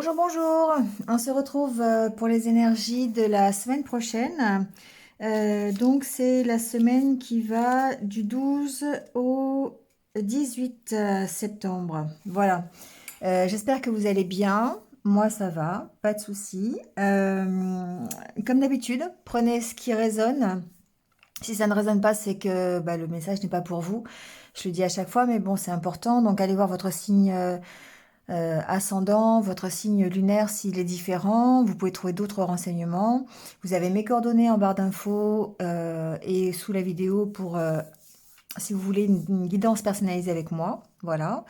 Bonjour, bonjour. On se retrouve pour les énergies de la semaine prochaine. Donc, c'est la semaine qui va du 12 au 18 septembre. Voilà. J'espère que vous allez bien. Moi, ça va, pas de souci. Comme d'habitude, prenez ce qui résonne. Si ça ne résonne pas, c'est que le message n'est pas pour vous. Je le dis à chaque fois, mais bon, c'est important. Donc, allez voir votre signe. Ascendant, votre signe lunaire s'il est différent. Vous pouvez trouver d'autres renseignements. Vous avez mes coordonnées en barre d'infos et sous la vidéo pour, si vous voulez, une guidance personnalisée avec moi. Voilà.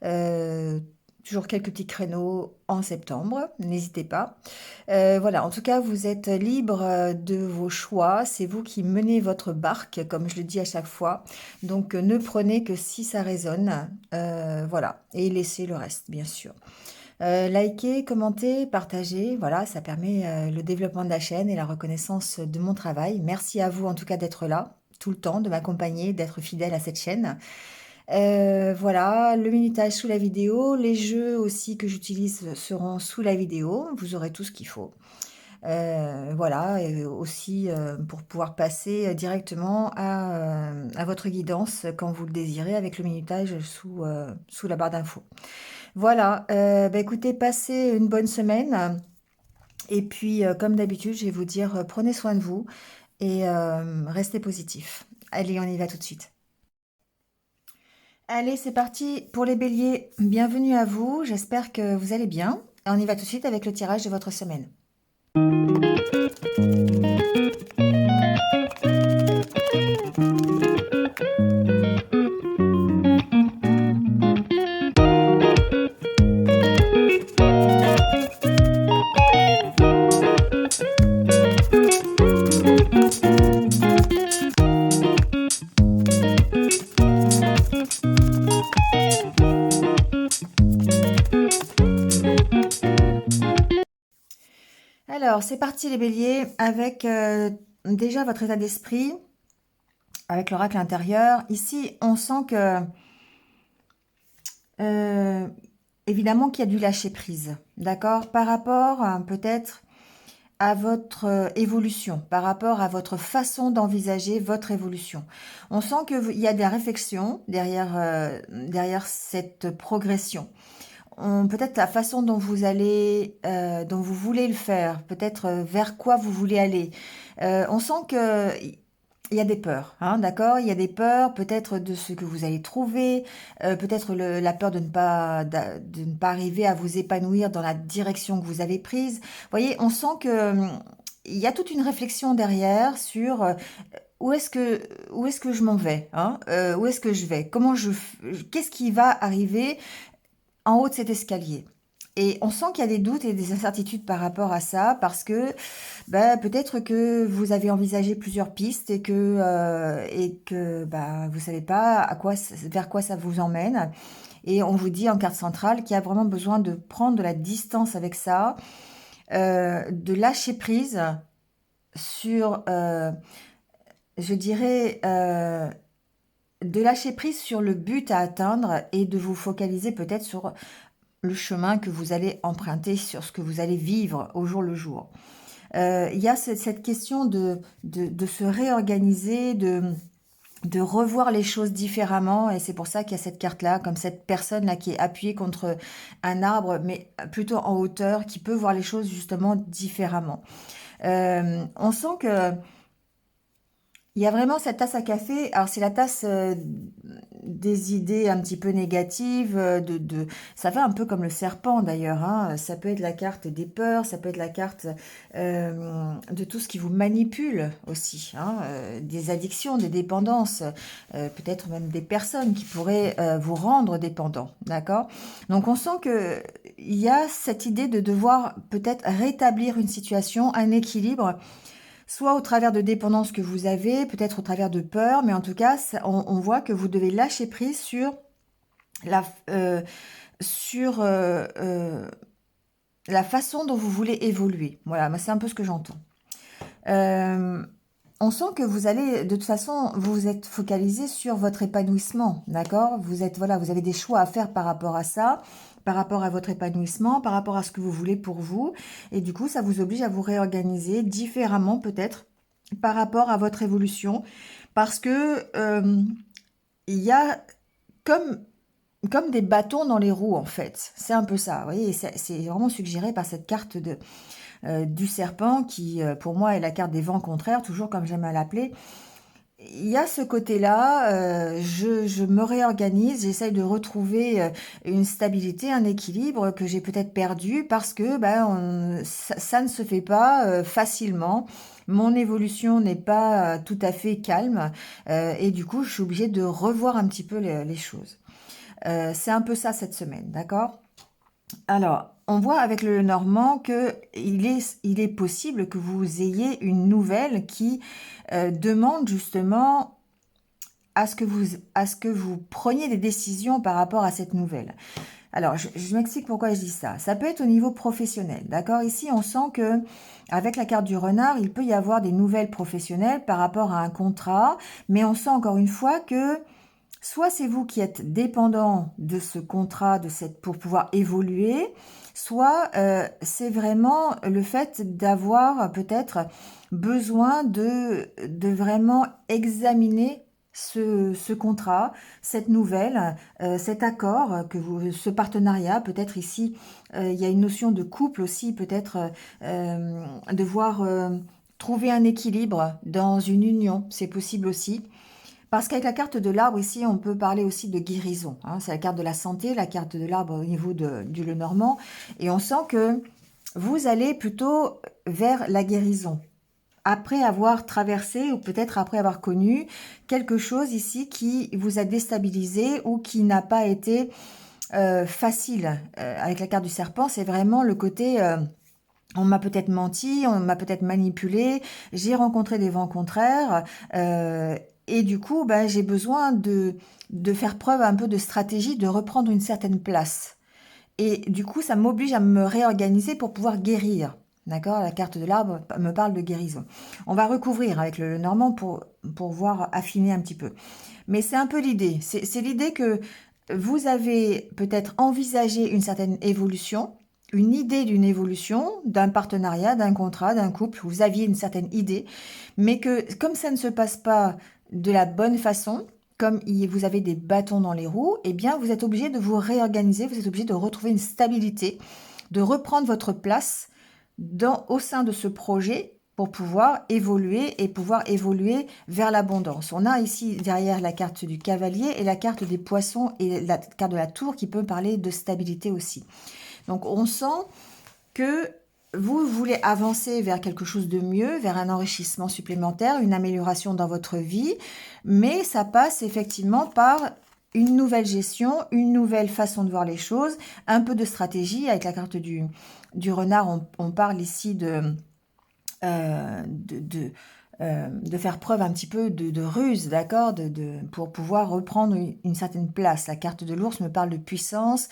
Euh, Toujours quelques petits créneaux en septembre, n'hésitez pas. Voilà, en tout cas, vous êtes libre de vos choix. C'est vous qui menez votre barque, comme je le dis à chaque fois. Donc, ne prenez que si ça résonne. Voilà, et laissez le reste, bien sûr. Likez, commentez, partagez. Voilà, ça permet le développement de la chaîne et la reconnaissance de mon travail. Merci à vous, en tout cas, d'être là tout le temps, de m'accompagner, d'être fidèle à cette chaîne. Voilà, le minutage sous la vidéo. Les jeux aussi que j'utilise seront sous la vidéo. Vous aurez tout ce qu'il faut. Voilà, et aussi pour pouvoir passer directement à votre guidance quand vous le désirez avec le minutage sous la barre d'infos. Voilà, écoutez, passez une bonne semaine. Et puis, comme d'habitude, je vais vous dire, prenez soin de vous et restez positif. Allez, on y va tout de suite. Allez, c'est parti pour les béliers. Bienvenue à vous, j'espère que vous allez bien. Et on y va tout de suite avec le tirage de votre semaine. Alors, c'est parti les béliers avec déjà votre état d'esprit, avec l'oracle intérieur. Ici, on sent que, euh, évidemment, qu'il y a du lâcher prise, d'accord? Par rapport peut-être à votre évolution, par rapport à votre façon d'envisager votre évolution. On sent qu'il y a des réflexions derrière cette progression. Peut-être la façon dont vous allez, dont vous voulez le faire, peut-être vers quoi vous voulez aller. On sent que il y a des peurs, hein, d'accord? Il y a des peurs, peut-être de ce que vous allez trouver, peut-être la peur de ne pas arriver à vous épanouir dans la direction que vous avez prise. Vous voyez, on sent que il y a toute une réflexion derrière sur où est-ce que je m'en vais, hein? Où est-ce que je vais? Qu'est-ce qui va arriver en haut de cet escalier. Et on sent qu'il y a des doutes et des incertitudes par rapport à ça, parce que peut-être que vous avez envisagé plusieurs pistes et que vous savez pas vers quoi ça vous emmène. Et on vous dit en carte centrale qu'il y a vraiment besoin de prendre de la distance avec ça, de lâcher prise sur, je dirais, de lâcher prise sur le but à atteindre et de vous focaliser peut-être sur le chemin que vous allez emprunter, sur ce que vous allez vivre au jour le jour. Il y a cette question de se réorganiser, de revoir les choses différemment, et c'est pour ça qu'il y a cette carte-là, comme cette personne-là qui est appuyée contre un arbre, mais plutôt en hauteur, qui peut voir les choses justement différemment. On sent que il y a vraiment cette tasse à café. Alors, c'est la tasse des idées un petit peu négatives. Ça fait un peu comme le serpent d'ailleurs, hein. Ça peut être la carte des peurs, ça peut être la carte de tout ce qui vous manipule aussi, hein, des addictions, des dépendances, peut-être même des personnes qui pourraient vous rendre dépendant. D'accord? Donc, on sent que il y a cette idée de devoir peut-être rétablir une situation, un équilibre, soit au travers de dépendances que vous avez, peut-être au travers de peurs, mais en tout cas, on voit que vous devez lâcher prise la, euh, sur la façon dont vous voulez évoluer. Voilà, moi c'est un peu ce que j'entends. Euh, on sent que vous allez, de toute façon, vous vous êtes focalisé sur votre épanouissement, d'accord? Vous êtes, voilà, vous avez des choix à faire par rapport à ça, par rapport à votre épanouissement, par rapport à ce que vous voulez pour vous. Et du coup, ça vous oblige à vous réorganiser différemment peut-être par rapport à votre évolution. Parce que il y a comme, comme des bâtons dans les roues en fait. C'est un peu ça. Vous voyez, c'est vraiment suggéré par cette carte du serpent qui, pour moi, est la carte des vents contraires, toujours comme j'aime à l'appeler. Il y a ce côté-là, je me réorganise, j'essaye de retrouver une stabilité, un équilibre que j'ai peut-être perdu parce que ça ne se fait pas facilement. Mon évolution n'est pas tout à fait calme et du coup, je suis obligée de revoir un petit peu les choses. C'est un peu ça cette semaine, d'accord? Alors, on voit avec le Normand que il est possible que vous ayez une nouvelle qui demande justement à ce que vous preniez des décisions par rapport à cette nouvelle. Alors, je m'explique pourquoi je dis ça. Ça peut être au niveau professionnel, d'accord? Ici, on sent que avec la carte du renard, il peut y avoir des nouvelles professionnelles par rapport à un contrat, mais on sent encore une fois que soit c'est vous qui êtes dépendant de ce contrat, pour pouvoir évoluer, soit c'est vraiment le fait d'avoir peut-être besoin de vraiment examiner ce contrat, cette nouvelle, cet accord, ce partenariat, peut-être ici, il y a une notion de couple aussi, peut-être devoir trouver un équilibre dans une union, c'est possible aussi. Parce qu'avec la carte de l'arbre, ici, on peut parler aussi de guérison. Hein. C'est la carte de la santé, la carte de l'arbre au niveau du Lenormand. Et on sent que vous allez plutôt vers la guérison. Après avoir traversé ou peut-être après avoir connu quelque chose ici qui vous a déstabilisé ou qui n'a pas été facile. Avec la carte du serpent, c'est vraiment le côté... on m'a peut-être menti, on m'a peut-être manipulé, j'ai rencontré des vents contraires, et du coup, j'ai besoin de faire preuve un peu de stratégie, de reprendre une certaine place. Et du coup, ça m'oblige à me réorganiser pour pouvoir guérir. D'accord? La carte de l'arbre me parle de guérison. On va recouvrir avec le normand pour voir affiner un petit peu. Mais c'est un peu l'idée. C'est l'idée que vous avez peut-être envisagé une certaine évolution, une idée d'une évolution, d'un partenariat, d'un contrat, d'un couple. Vous aviez une certaine idée, mais que comme ça ne se passe pas de la bonne façon, comme vous avez des bâtons dans les roues, eh bien, vous êtes obligé de vous réorganiser, vous êtes obligé de retrouver une stabilité, de reprendre votre place au sein de ce projet pour pouvoir évoluer et pouvoir évoluer vers l'abondance. On a ici derrière la carte du cavalier et la carte des poissons et la carte de la tour qui peut parler de stabilité aussi. Donc on sent que vous voulez avancer vers quelque chose de mieux, vers un enrichissement supplémentaire, une amélioration dans votre vie, mais ça passe effectivement par une nouvelle gestion, une nouvelle façon de voir les choses, un peu de stratégie. Avec la carte du renard, on parle ici euh, de, de, de faire preuve un petit peu de ruse, d'accord, pour pouvoir reprendre une certaine place. La carte de l'ours me parle de puissance,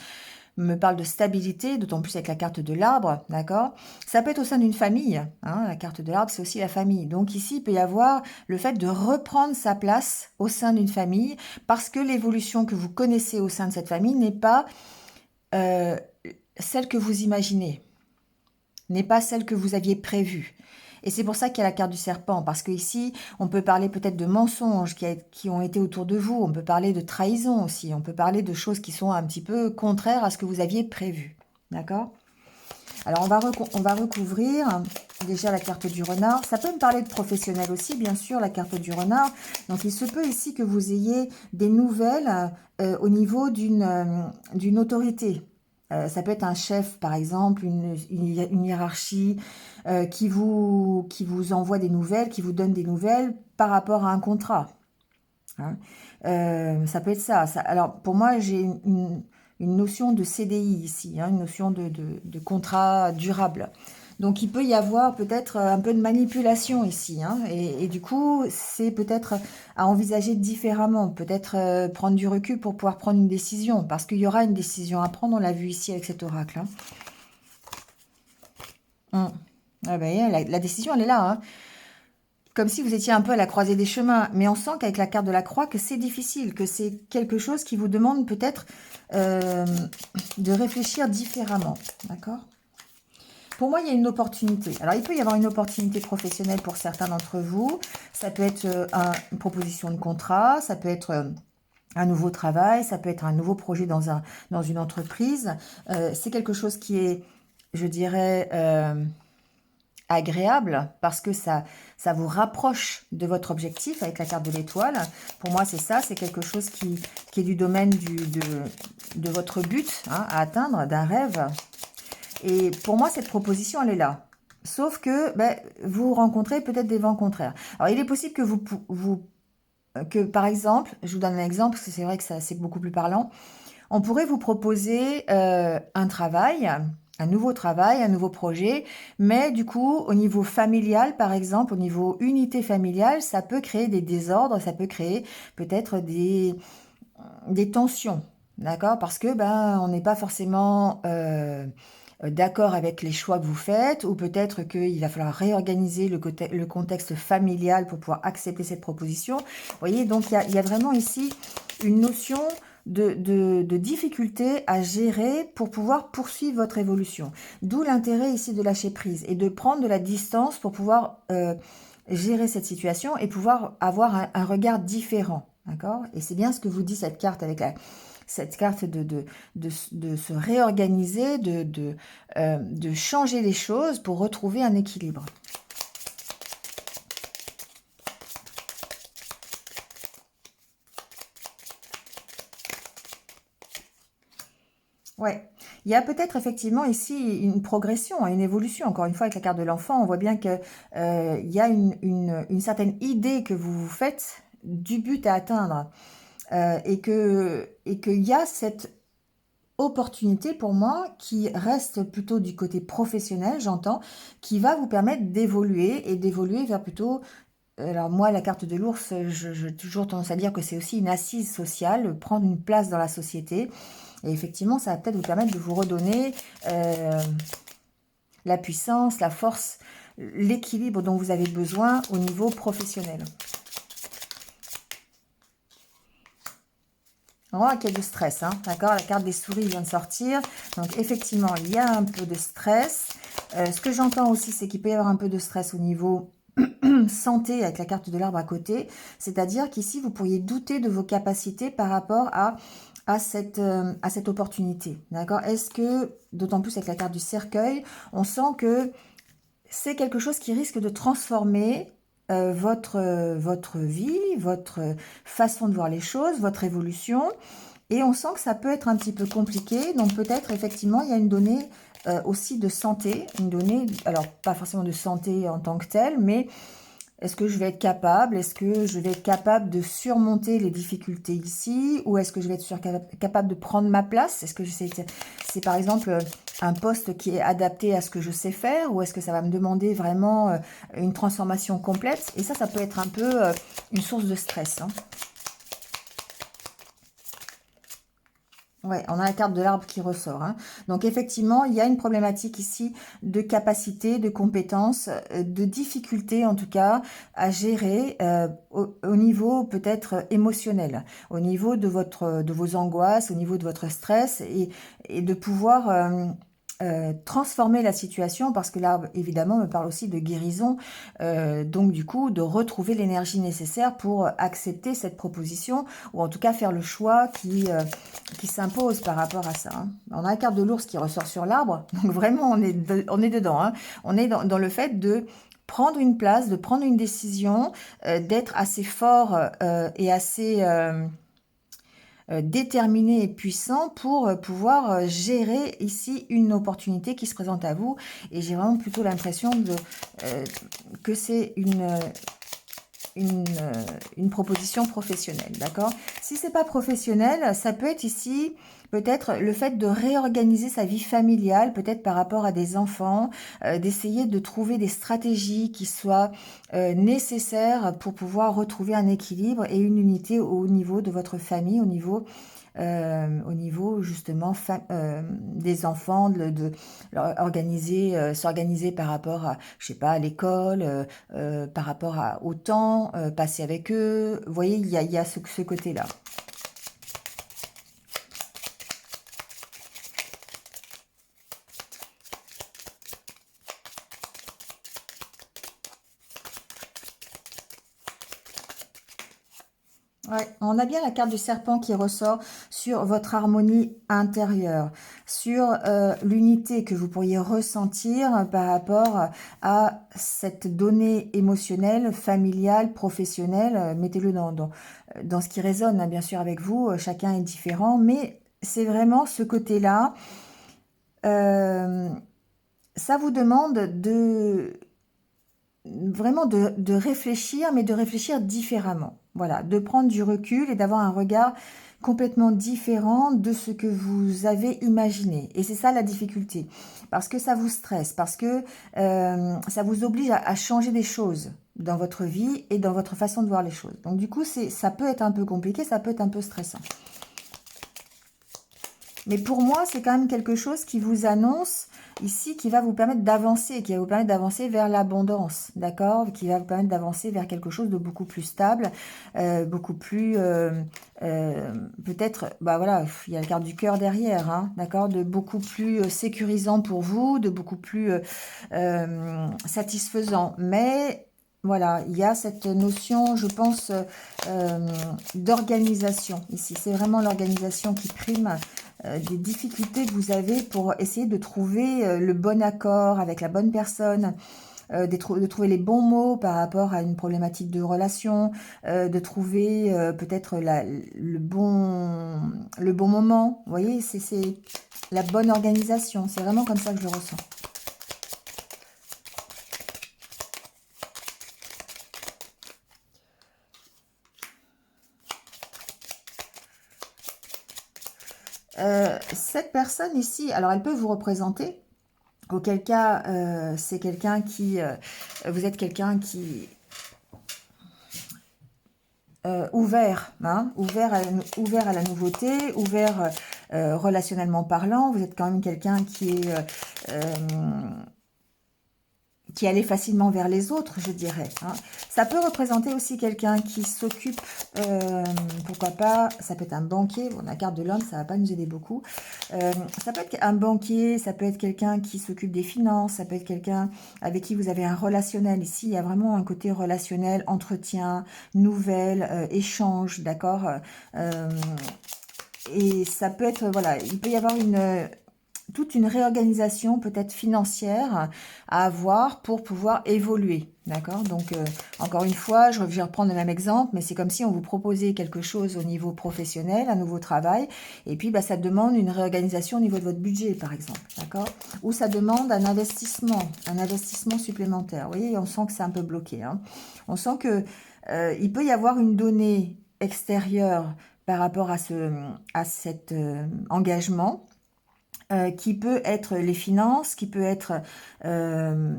me parle de stabilité, d'autant plus avec la carte de l'arbre, d'accord? Ça peut être au sein d'une famille, hein, la carte de l'arbre, c'est aussi la famille. Donc ici, il peut y avoir le fait de reprendre sa place au sein d'une famille, parce que l'évolution que vous connaissez au sein de cette famille n'est pas euh, celle que vous imaginez, n'est pas celle que vous aviez prévue. Et c'est pour ça qu'il y a la carte du serpent, parce que ici, on peut parler peut-être de mensonges qui ont été autour de vous, on peut parler de trahison aussi, on peut parler de choses qui sont un petit peu contraires à ce que vous aviez prévu. D'accord? Alors, on va recouvrir déjà la carte du renard. Ça peut me parler de professionnel aussi, bien sûr, la carte du renard. Donc, il se peut ici que vous ayez des nouvelles au niveau d'une autorité. Ça peut être un chef, par exemple, une hiérarchie qui vous envoie des nouvelles, qui vous donne des nouvelles par rapport à un contrat. Hein. Ça peut être ça. Alors, pour moi, j'ai une notion de CDI ici, hein, une notion de contrat durable. Donc, il peut y avoir peut-être un peu de manipulation ici. Hein, et du coup, c'est peut-être à envisager différemment. Peut-être prendre du recul pour pouvoir prendre une décision. Parce qu'il y aura une décision à prendre. On l'a vu ici avec cet oracle. Hein. Ah ben, la décision, elle est là. Hein. comme si vous étiez un peu à la croisée des chemins. Mais on sent qu'avec la carte de la croix, que c'est difficile, que c'est quelque chose qui vous demande peut-être de réfléchir différemment. D'accord? Pour moi, il y a une opportunité. Alors, il peut y avoir une opportunité professionnelle pour certains d'entre vous. Ça peut être une proposition de contrat, ça peut être un nouveau travail, ça peut être un nouveau projet dans une entreprise. C'est quelque chose qui est, je dirais, agréable parce que ça vous rapproche de votre objectif avec la carte de l'étoile. Pour moi, c'est ça, c'est quelque chose qui est du domaine de votre but hein, à atteindre, d'un rêve. Et pour moi, cette proposition, elle est là. Sauf que ben, vous rencontrez peut-être des vents contraires. Alors, il est possible que que par exemple, je vous donne un exemple, parce que c'est vrai que c'est beaucoup plus parlant, on pourrait vous proposer un travail, un nouveau travail, un nouveau projet, mais du coup, au niveau familial, par exemple, au niveau unité familiale, ça peut créer des désordres, ça peut créer peut-être des tensions, d'accord? Parce que ben, on n'est pas forcément d'accord avec les choix que vous faites, ou peut-être qu'il va falloir réorganiser le contexte familial pour pouvoir accepter cette proposition. Vous voyez, donc il y a vraiment ici une notion de difficulté à gérer pour pouvoir poursuivre votre évolution. D'où l'intérêt ici de lâcher prise et de prendre de la distance pour pouvoir gérer cette situation et pouvoir avoir un regard différent. D'accord? Et c'est bien ce que vous dit cette carte avec cette carte de se réorganiser, de changer les choses pour retrouver un équilibre. Ouais, il y a peut-être effectivement ici une progression, une évolution. Encore une fois, avec la carte de l'enfant, on voit bien que il y a une certaine idée que vous vous faites du but à atteindre et qu'il y a cette opportunité pour moi qui reste plutôt du côté professionnel, j'entends, qui va vous permettre d'évoluer et d'évoluer vers plutôt... Alors moi, la carte de l'ours, j'ai toujours tendance à dire que c'est aussi une assise sociale, prendre une place dans la société. Et effectivement, ça va peut-être vous permettre de vous redonner la puissance, la force, l'équilibre dont vous avez besoin au niveau professionnel. On voit qu'il y a du stress, hein, d'accord? La carte des souris vient de sortir. Donc, effectivement, il y a un peu de stress. Ce que j'entends aussi, c'est qu'il peut y avoir un peu de stress au niveau santé avec la carte de l'arbre à côté. C'est-à-dire qu'ici, vous pourriez douter de vos capacités par rapport à cette opportunité, d'accord? Est-ce que, d'autant plus avec la carte du cercueil, on sent que c'est quelque chose qui risque de transformer votre vie, votre façon de voir les choses, votre évolution. Et on sent que ça peut être un petit peu compliqué. Donc peut-être effectivement, il y a une donnée aussi de santé. Une donnée, alors pas forcément de santé en tant que telle, mais est-ce que je vais être capable? Est-ce que je vais être capable de surmonter les difficultés ici? Ou est-ce que je vais être capable de prendre ma place? Est-ce que c'est par exemple un poste qui est adapté à ce que je sais faire? Ou est-ce que ça va me demander vraiment une transformation complète? Et ça peut être un peu une source de stress, hein. Ouais, on a la carte de l'arbre qui ressort, hein. Donc effectivement, il y a une problématique ici de capacité, de compétence, de difficulté en tout cas à gérer au niveau peut-être émotionnel, au niveau de vos angoisses, au niveau de votre stress et de pouvoir transformer la situation parce que l'arbre évidemment me parle aussi de guérison, donc du coup de retrouver l'énergie nécessaire pour accepter cette proposition ou en tout cas faire le choix qui s'impose par rapport à ça, hein. On a la carte de l'ours qui ressort sur l'arbre, donc vraiment on est dedans, hein. On est dans le fait de prendre une place, de prendre une décision, d'être assez fort et assez déterminé et puissant pour pouvoir gérer ici une opportunité qui se présente à vous. Et j'ai vraiment plutôt l'impression que c'est une proposition professionnelle, d'accord? Si c'est pas professionnel, ça peut être ici peut-être le fait de réorganiser sa vie familiale, peut-être par rapport à des enfants, d'essayer de trouver des stratégies qui soient nécessaires pour pouvoir retrouver un équilibre et une unité au niveau de votre famille, au niveau au niveau justement des enfants, s'organiser par rapport à, je sais pas, à l'école, par rapport au temps passé avec eux. Vous voyez, il y a ce côté-là. Ouais, on a bien la carte du serpent qui ressort sur votre harmonie intérieure, sur l'unité que vous pourriez ressentir par rapport à cette donnée émotionnelle, familiale, professionnelle. Mettez-le dans ce qui résonne, hein, bien sûr, avec vous. Chacun est différent, mais c'est vraiment ce côté-là. Euh, Ça vous demande vraiment de réfléchir, mais de réfléchir différemment. Voilà, de prendre du recul et d'avoir un regard complètement différent de ce que vous avez imaginé. Et c'est ça la difficulté, parce que ça vous stresse, parce que ça vous oblige à changer des choses dans votre vie et dans votre façon de voir les choses. Donc du coup, ça peut être un peu compliqué, ça peut être un peu stressant. Mais pour moi, c'est quand même quelque chose qui vous annonce ici, qui va vous permettre d'avancer, qui va vous permettre d'avancer vers l'abondance, d'accord? Qui va vous permettre d'avancer vers quelque chose de beaucoup plus stable, beaucoup plus, peut-être, bah voilà, il y a la carte du cœur derrière, hein, d'accord? De beaucoup plus sécurisant pour vous, de beaucoup plus satisfaisant. Mais voilà, il y a cette notion, je pense, d'organisation ici. C'est vraiment l'organisation qui prime, des difficultés que vous avez pour essayer de trouver le bon accord avec la bonne personne, de trouver les bons mots par rapport à une problématique de relation, de trouver peut-être le bon moment. Vous voyez, c'est la bonne organisation. C'est vraiment comme ça que je le ressens. Cette personne ici, alors elle peut vous représenter, auquel cas c'est quelqu'un qui, vous êtes quelqu'un qui ouvert, hein, ouvert à la nouveauté, ouvert relationnellement parlant. Vous êtes quand même quelqu'un qui allait facilement vers les autres, je dirais, hein. Ça peut représenter aussi quelqu'un qui s'occupe, pourquoi pas, ça peut être un banquier, bon, la carte de l'homme, ça va pas nous aider beaucoup. Ça peut être un banquier, ça peut être quelqu'un qui s'occupe des finances, ça peut être quelqu'un avec qui vous avez un relationnel. Ici, il y a vraiment un côté relationnel, entretien, nouvelles, échange, d'accord. Euh, et ça peut être, voilà, il peut y avoir toute une réorganisation peut-être financière à avoir pour pouvoir évoluer. D'accord? Donc, encore une fois, je vais reprendre le même exemple, mais c'est comme si on vous proposait quelque chose au niveau professionnel, un nouveau travail, et puis bah, ça demande une réorganisation au niveau de votre budget, par exemple. D'accord? Ou ça demande un investissement supplémentaire. Vous voyez, on sent que c'est un peu bloqué, hein. On sent que il peut y avoir une donnée extérieure par rapport à cet engagement, qui peut être les finances, qui peut être euh,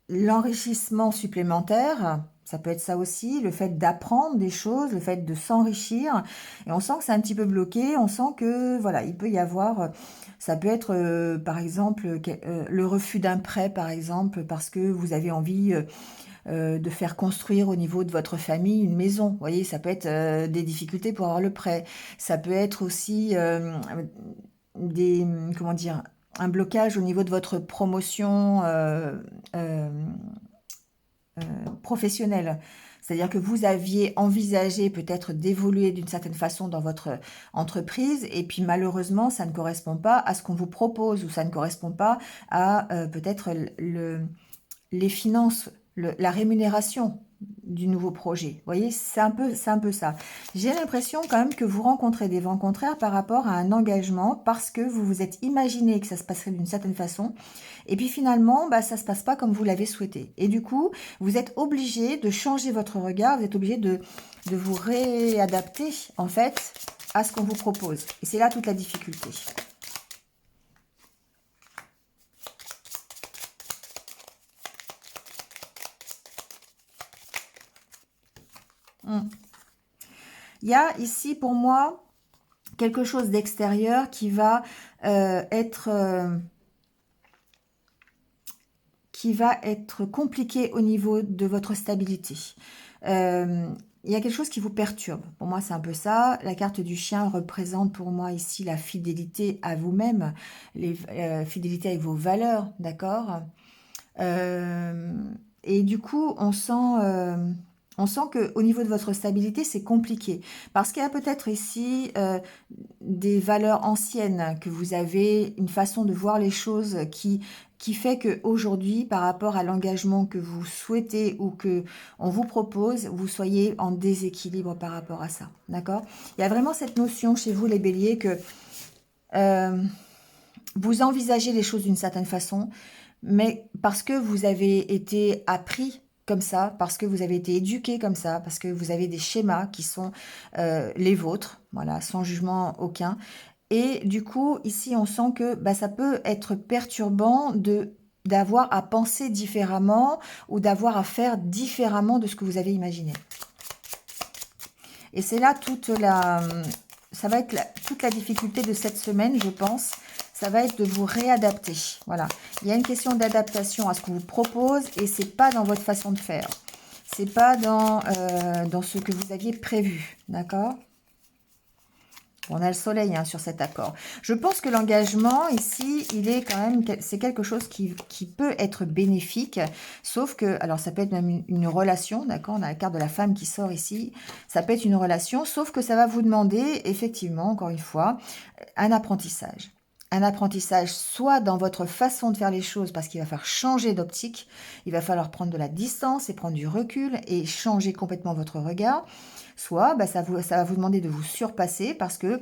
l'enrichissement supplémentaire. Ça peut être ça aussi, le fait d'apprendre des choses, le fait de s'enrichir. Et on sent que c'est un petit peu bloqué. On sent que, voilà, il peut y avoir, ça peut être, par exemple, le refus d'un prêt, par exemple, parce que vous avez envie de faire construire au niveau de votre famille une maison. Vous voyez, ça peut être des difficultés pour avoir le prêt. Ça peut être aussi comment dire, un blocage au niveau de votre promotion euh, professionnelle. C'est-à-dire que vous aviez envisagé peut-être d'évoluer d'une certaine façon dans votre entreprise et puis malheureusement ça ne correspond pas à ce qu'on vous propose ou ça ne correspond pas à peut-être les finances, la rémunération du nouveau projet. Vous voyez, c'est un peu ça. J'ai l'impression quand même que vous rencontrez des vents contraires par rapport à un engagement parce que vous vous êtes imaginé que ça se passerait d'une certaine façon et puis finalement, bah, ça se passe pas comme vous l'avez souhaité. Et du coup, vous êtes obligé de changer votre regard, vous êtes obligé de vous réadapter en fait à ce qu'on vous propose. Et c'est là toute la difficulté. Hmm. Il y a ici pour moi quelque chose d'extérieur qui va être compliqué au niveau de votre stabilité. Il y a quelque chose qui vous perturbe. Pour moi, c'est un peu ça. La carte du chien représente pour moi ici la fidélité à vous-même, fidélité avec vos valeurs, d'accord. Et du coup, on sent qu'au niveau de votre stabilité, c'est compliqué. Parce qu'il y a peut-être ici des valeurs anciennes que vous avez, une façon de voir les choses qui fait qu'aujourd'hui, par rapport à l'engagement que vous souhaitez ou que on vous propose, vous soyez en déséquilibre par rapport à ça. D'accord? Il y a vraiment cette notion chez vous, les béliers, que euh, vous envisagez les choses d'une certaine façon, mais parce que vous avez été appris comme ça, parce que vous avez été éduqué comme ça, parce que vous avez des schémas qui sont les vôtres, voilà, sans jugement aucun. Et du coup, ici, on sent que bah, ça peut être perturbant d'avoir à penser différemment ou d'avoir à faire différemment de ce que vous avez imaginé. Et c'est là ça va être toute la difficulté de cette semaine, je pense. Ça va être de vous réadapter. Voilà. Il y a une question d'adaptation à ce qu'on vous propose et c'est pas dans votre façon de faire. C'est pas dans ce que vous aviez prévu. D'accord? On a le soleil hein, sur cet accord. Je pense que l'engagement ici, c'est quelque chose qui peut être bénéfique, sauf que, alors ça peut être même une relation, d'accord? On a la carte de la femme qui sort ici. Ça peut être une relation, sauf que ça va vous demander, effectivement, encore une fois, un apprentissage. Un apprentissage soit dans votre façon de faire les choses, parce qu'il va falloir changer d'optique, il va falloir prendre de la distance et prendre du recul et changer complètement votre regard, soit bah, ça va vous demander de vous surpasser parce que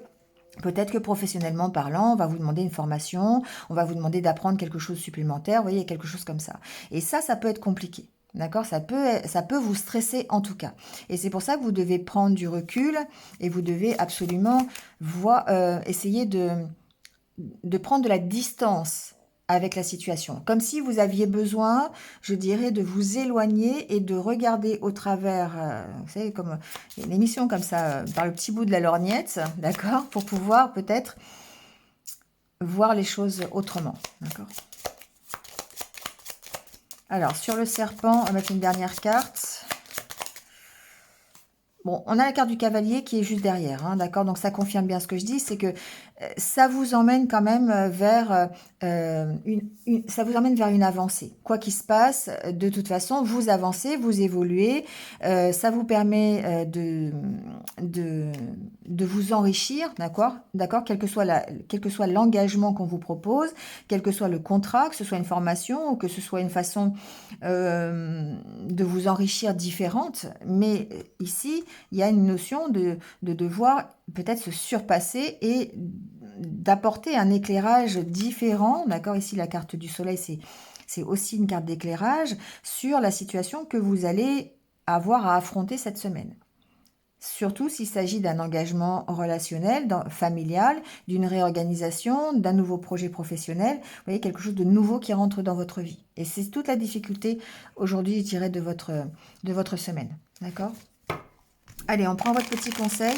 peut-être que professionnellement parlant, on va vous demander une formation, on va vous demander d'apprendre quelque chose supplémentaire, vous voyez, quelque chose comme ça. Et ça peut être compliqué. D'accord, ça peut vous stresser en tout cas. Et c'est pour ça que vous devez prendre du recul et vous devez absolument essayer de prendre de la distance avec la situation. Comme si vous aviez besoin, je dirais, de vous éloigner et de regarder au travers, vous savez, comme une émission comme ça, par le petit bout de la lorgnette, d'accord, pour pouvoir peut-être voir les choses autrement, d'accord. Alors, sur le serpent, on va mettre une dernière carte. Bon, on a la carte du cavalier qui est juste derrière, hein, d'accord? Donc, ça confirme bien ce que je dis, c'est que ça vous emmène quand même vers ça vous emmène vers une avancée. Quoi qu'il se passe, de toute façon, vous avancez, vous évoluez. Ça vous permet de vous enrichir, d'accord? D'accord, quel que soit l'engagement qu'on vous propose, quel que soit le contrat, que ce soit une formation ou que ce soit une façon de vous enrichir différente. Mais ici, il y a une notion de devoir peut-être se surpasser et d'apporter un éclairage différent. D'accord, ici la carte du soleil, c'est aussi une carte d'éclairage sur la situation que vous allez avoir à affronter cette semaine. Surtout s'il s'agit d'un engagement relationnel, familial, d'une réorganisation, d'un nouveau projet professionnel. Vous voyez, quelque chose de nouveau qui rentre dans votre vie. Et c'est toute la difficulté aujourd'hui, je dirais, de votre semaine. D'accord ? Allez, on prend votre petit conseil.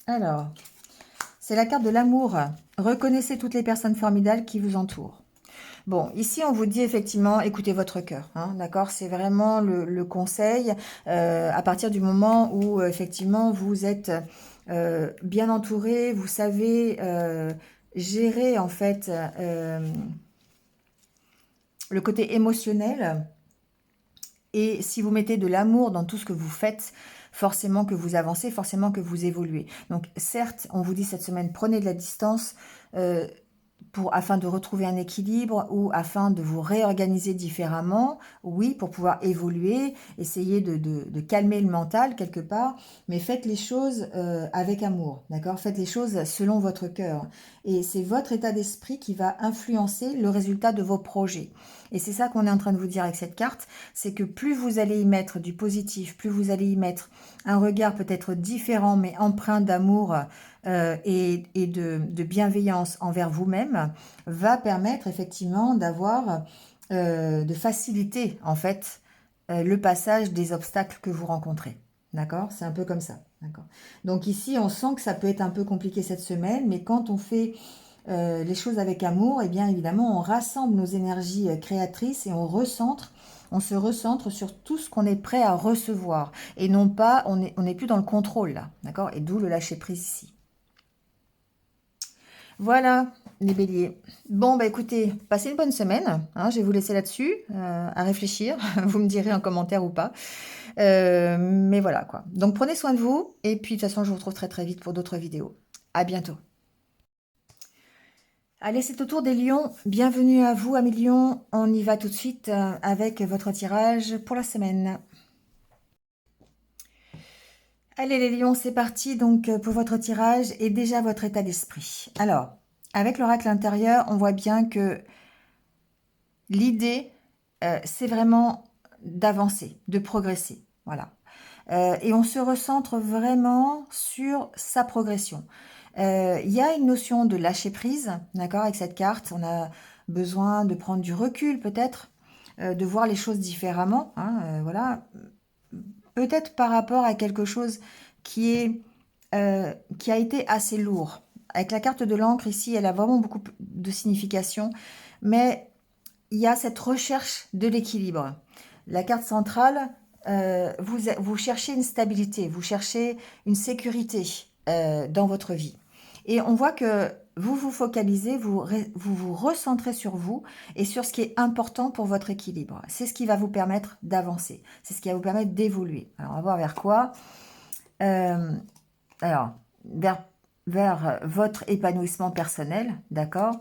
Alors, c'est la carte de l'amour. Reconnaissez toutes les personnes formidables qui vous entourent. Bon, ici, on vous dit effectivement, écoutez votre cœur, hein, d'accord? C'est vraiment le conseil à partir du moment où, effectivement, vous êtes bien entouré, vous savez gérer, en fait, le côté émotionnel. Et si vous mettez de l'amour dans tout ce que vous faites, forcément que vous avancez, forcément que vous évoluez. Donc certes, on vous dit cette semaine, prenez de la distance afin de retrouver un équilibre ou afin de vous réorganiser différemment, oui, pour pouvoir évoluer, essayer de calmer le mental quelque part, mais faites les choses avec amour, d'accord? Faites les choses selon votre cœur. Et c'est votre état d'esprit qui va influencer le résultat de vos projets. Et c'est ça qu'on est en train de vous dire avec cette carte, c'est que plus vous allez y mettre du positif, plus vous allez y mettre un regard peut-être différent, mais empreint d'amour et de bienveillance envers vous-même, va permettre effectivement d'avoir de faciliter en fait le passage des obstacles que vous rencontrez. D'accord? C'est un peu comme ça. D'accord? Donc ici, on sent que ça peut être un peu compliqué cette semaine, mais quand on fait les choses avec amour, et bien évidemment, on rassemble nos énergies créatrices et on se recentre sur tout ce qu'on est prêt à recevoir. Et non pas, on n'est plus dans le contrôle là. D'accord? Et d'où le lâcher prise ici. Voilà, les béliers. Bon, bah écoutez, passez une bonne semaine. Hein, je vais vous laisser là-dessus, à réfléchir. Vous me direz en commentaire ou pas. Mais voilà, quoi. Donc, prenez soin de vous. Et puis, de toute façon, je vous retrouve très très vite pour d'autres vidéos. À bientôt. Allez, c'est au tour des lions. Bienvenue à vous, amis lions. On y va tout de suite avec votre tirage pour la semaine. Allez les lions, c'est parti donc pour votre tirage et déjà votre état d'esprit. Alors, avec l'oracle intérieur, on voit bien que l'idée, c'est vraiment d'avancer, de progresser. Voilà. Et on se recentre vraiment sur sa progression. Il y a une notion de lâcher prise, d'accord, avec cette carte. On a besoin de prendre du recul peut-être, de voir les choses différemment. Hein, voilà. Peut-être par rapport à quelque chose qui a été assez lourd. Avec la carte de l'encre ici, elle a vraiment beaucoup de signification, mais il y a cette recherche de l'équilibre. La carte centrale, vous cherchez une stabilité, vous cherchez une sécurité dans votre vie. Et on voit que vous vous focalisez, vous recentrez sur vous et sur ce qui est important pour votre équilibre. C'est ce qui va vous permettre d'avancer. C'est ce qui va vous permettre d'évoluer. Alors, on va voir vers quoi. Alors, vers votre épanouissement personnel, d'accord.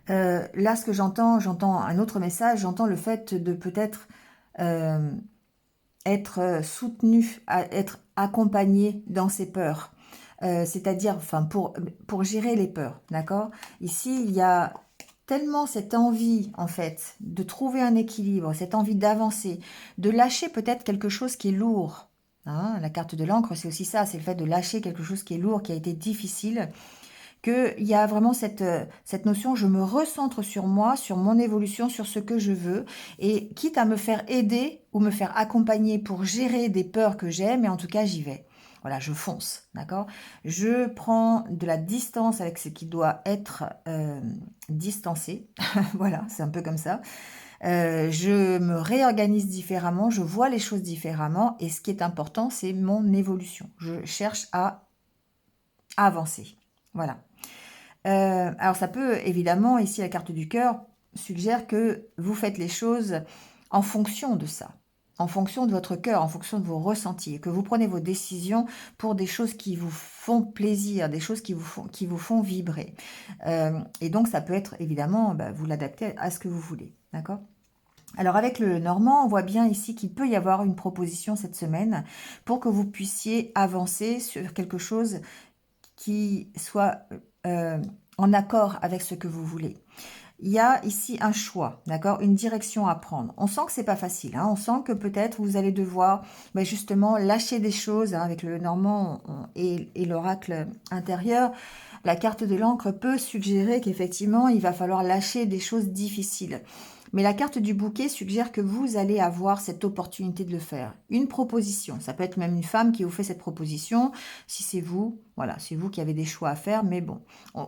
Là, ce que j'entends un autre message, j'entends le fait de peut-être être soutenu, être accompagné dans ses peurs. C'est-à-dire, enfin, pour gérer les peurs, d'accord? Ici, il y a tellement cette envie, en fait, de trouver un équilibre, cette envie d'avancer, de lâcher peut-être quelque chose qui est lourd. Hein, la carte de l'encre, c'est aussi ça, c'est le fait de lâcher quelque chose qui est lourd, qui a été difficile, qu'il y a vraiment cette notion, je me recentre sur moi, sur mon évolution, sur ce que je veux, et quitte à me faire aider ou me faire accompagner pour gérer des peurs que j'ai, mais en tout cas, j'y vais. Voilà, je fonce, d'accord? Je prends de la distance avec ce qui doit être distancé. Voilà, c'est un peu comme ça. Je me réorganise différemment, je vois les choses différemment, et ce qui est important, c'est mon évolution. Je cherche à avancer. Voilà. Alors ça peut, évidemment, ici la carte du cœur suggère que vous faites les choses en fonction de ça, en fonction de votre cœur, en fonction de vos ressentis, et que vous prenez vos décisions pour des choses qui vous font plaisir, des choses qui vous font vibrer. Et donc ça peut être, évidemment, vous l'adaptez à ce que vous voulez, d'accord? Alors avec le normand, on voit bien ici qu'il peut y avoir une proposition cette semaine pour que vous puissiez avancer sur quelque chose qui soit en accord avec ce que vous voulez. Il y a ici un choix, d'accord, une direction à prendre. On sent que c'est pas facile, hein, on sent que peut-être vous allez devoir justement lâcher des choses, hein, avec le normand et l'oracle intérieur. La carte de l'encre peut suggérer qu'effectivement, il va falloir lâcher des choses difficiles. Mais la carte du bouquet suggère que vous allez avoir cette opportunité de le faire. Une proposition, ça peut être même une femme qui vous fait cette proposition. Si c'est vous, voilà, c'est vous qui avez des choix à faire. Mais bon,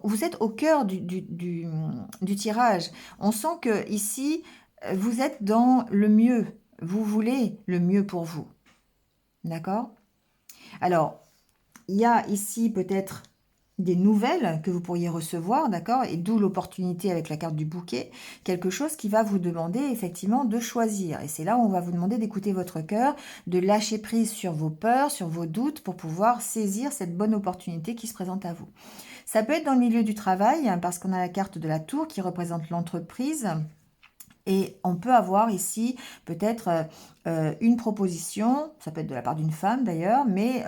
vous êtes au cœur du tirage. On sent que ici, vous êtes dans le mieux. Vous voulez le mieux pour vous. D'accord? Alors, il y a ici peut-être des nouvelles que vous pourriez recevoir, d'accord? Et d'où l'opportunité avec la carte du bouquet, quelque chose qui va vous demander effectivement de choisir. Et c'est là où on va vous demander d'écouter votre cœur, de lâcher prise sur vos peurs, sur vos doutes pour pouvoir saisir cette bonne opportunité qui se présente à vous. Ça peut être dans le milieu du travail, hein, parce qu'on a la carte de la tour qui représente l'entreprise. Et on peut avoir ici peut-être une proposition, ça peut être de la part d'une femme d'ailleurs, mais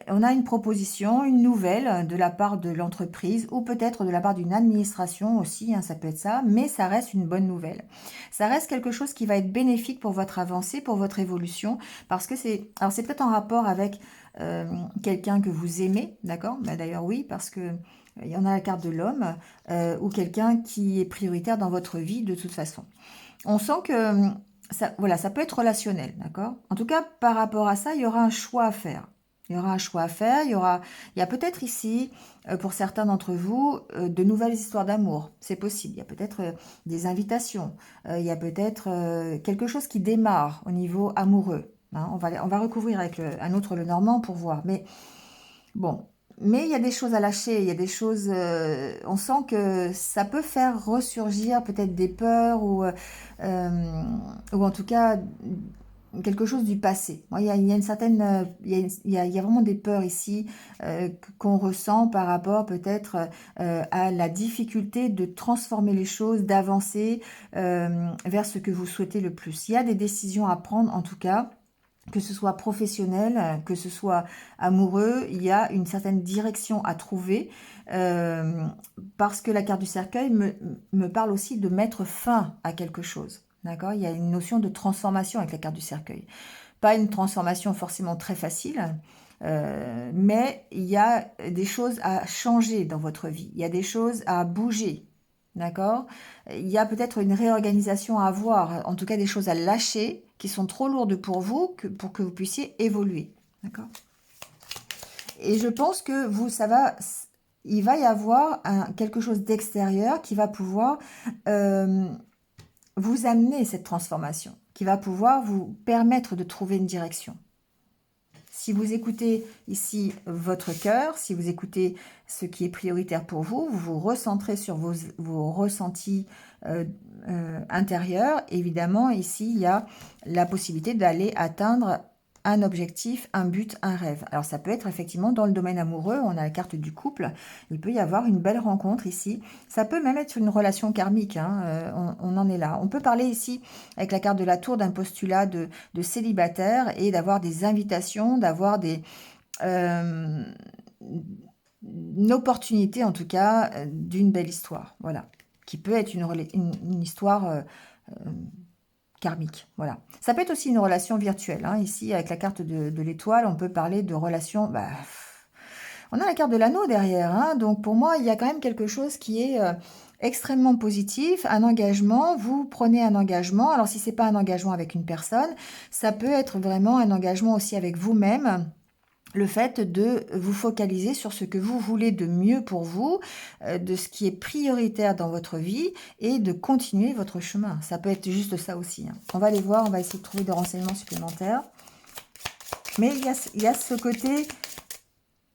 on a une proposition, une nouvelle de la part de l'entreprise ou peut-être de la part d'une administration aussi, hein, ça peut être ça, mais ça reste une bonne nouvelle. Ça reste quelque chose qui va être bénéfique pour votre avancée, pour votre évolution, parce que c'est peut-être en rapport avec quelqu'un que vous aimez, d'accord? Bah, d'ailleurs, oui, parce que il y en a la carte de l'homme, ou quelqu'un qui est prioritaire dans votre vie de toute façon. On sent que ça, voilà, ça peut être relationnel, d'accord? En tout cas, par rapport à ça, il y aura un choix à faire. Il y aura un choix à faire, il y a peut-être ici, pour certains d'entre vous, de nouvelles histoires d'amour. C'est possible. Il y a peut-être des invitations. Il y a peut-être quelque chose qui démarre au niveau amoureux. Hein. On va recouvrir avec un autre le Normand pour voir. Mais bon, mais il y a des choses à lâcher, il y a des choses, on sent que ça peut faire ressurgir peut-être des peurs ou en tout cas quelque chose du passé. Moi, il y a une certaine, il y a vraiment des peurs ici qu'on ressent par rapport peut-être à la difficulté de transformer les choses, d'avancer vers ce que vous souhaitez le plus. Il y a des décisions à prendre en tout cas, que ce soit professionnel, que ce soit amoureux, il y a une certaine direction à trouver, euh, parce que la carte du cercueil me parle aussi de mettre fin à quelque chose. D'accord? Il y a une notion de transformation avec la carte du cercueil. Pas une transformation forcément très facile, mais il y a des choses à changer dans votre vie. Il y a des choses à bouger. D'accord? Il y a peut-être une réorganisation à avoir, en tout cas des choses à lâcher qui sont trop lourdes pour vous pour que vous puissiez évoluer. D'accord? Et je pense que il va y avoir quelque chose d'extérieur qui va pouvoir euh, vous amener cette transformation, qui va pouvoir vous permettre de trouver une direction. Si vous écoutez ici votre cœur, si vous écoutez ce qui est prioritaire pour vous, vous vous recentrez sur vos ressentis intérieurs. Évidemment, ici, il y a la possibilité d'aller atteindre un objectif, un but, un rêve. Alors, ça peut être effectivement dans le domaine amoureux, on a la carte du couple, il peut y avoir une belle rencontre ici. Ça peut même être une relation karmique, hein, on en est là. On peut parler ici, avec la carte de la tour, d'un postulat de célibataire et d'avoir des invitations, d'avoir euh, une opportunité en tout cas d'une belle histoire, voilà, qui peut être une histoire euh, karmique, voilà. Ça peut être aussi une relation virtuelle, hein. Ici avec la carte de l'étoile, on peut parler de relation, bah, on a la carte de l'anneau derrière, hein. Donc pour moi il y a quand même quelque chose qui est extrêmement positif, un engagement, vous prenez un engagement, alors si c'est pas un engagement avec une personne, ça peut être vraiment un engagement aussi avec vous-même, le fait de vous focaliser sur ce que vous voulez de mieux pour vous, de ce qui est prioritaire dans votre vie et de continuer votre chemin. Ça peut être juste ça aussi, hein. On va aller voir, on va essayer de trouver des renseignements supplémentaires. Mais il y a ce côté,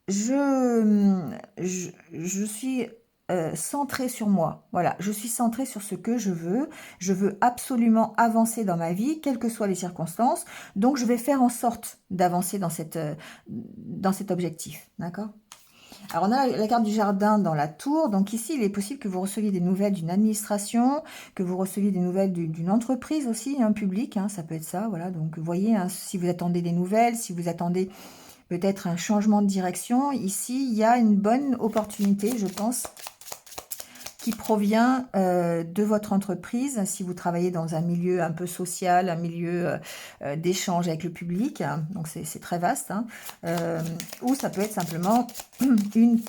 je suis centrée sur moi. Voilà, je suis centrée sur ce que je veux. Je veux absolument avancer dans ma vie, quelles que soient les circonstances. Donc, je vais faire en sorte d'avancer dans cet objectif. D'accord? Alors, on a la carte du jardin dans la tour. Donc, ici, il est possible que vous receviez des nouvelles d'une administration, que vous receviez des nouvelles d'une entreprise aussi, hein, publique. Hein, ça peut être ça. Voilà. Donc, vous voyez, hein, si vous attendez des nouvelles, si vous attendez peut-être un changement de direction, ici, il y a une bonne opportunité, je pense, qui provient de votre entreprise, si vous travaillez dans un milieu un peu social, un milieu d'échange avec le public, hein, donc c'est très vaste, hein, ou ça peut être simplement une,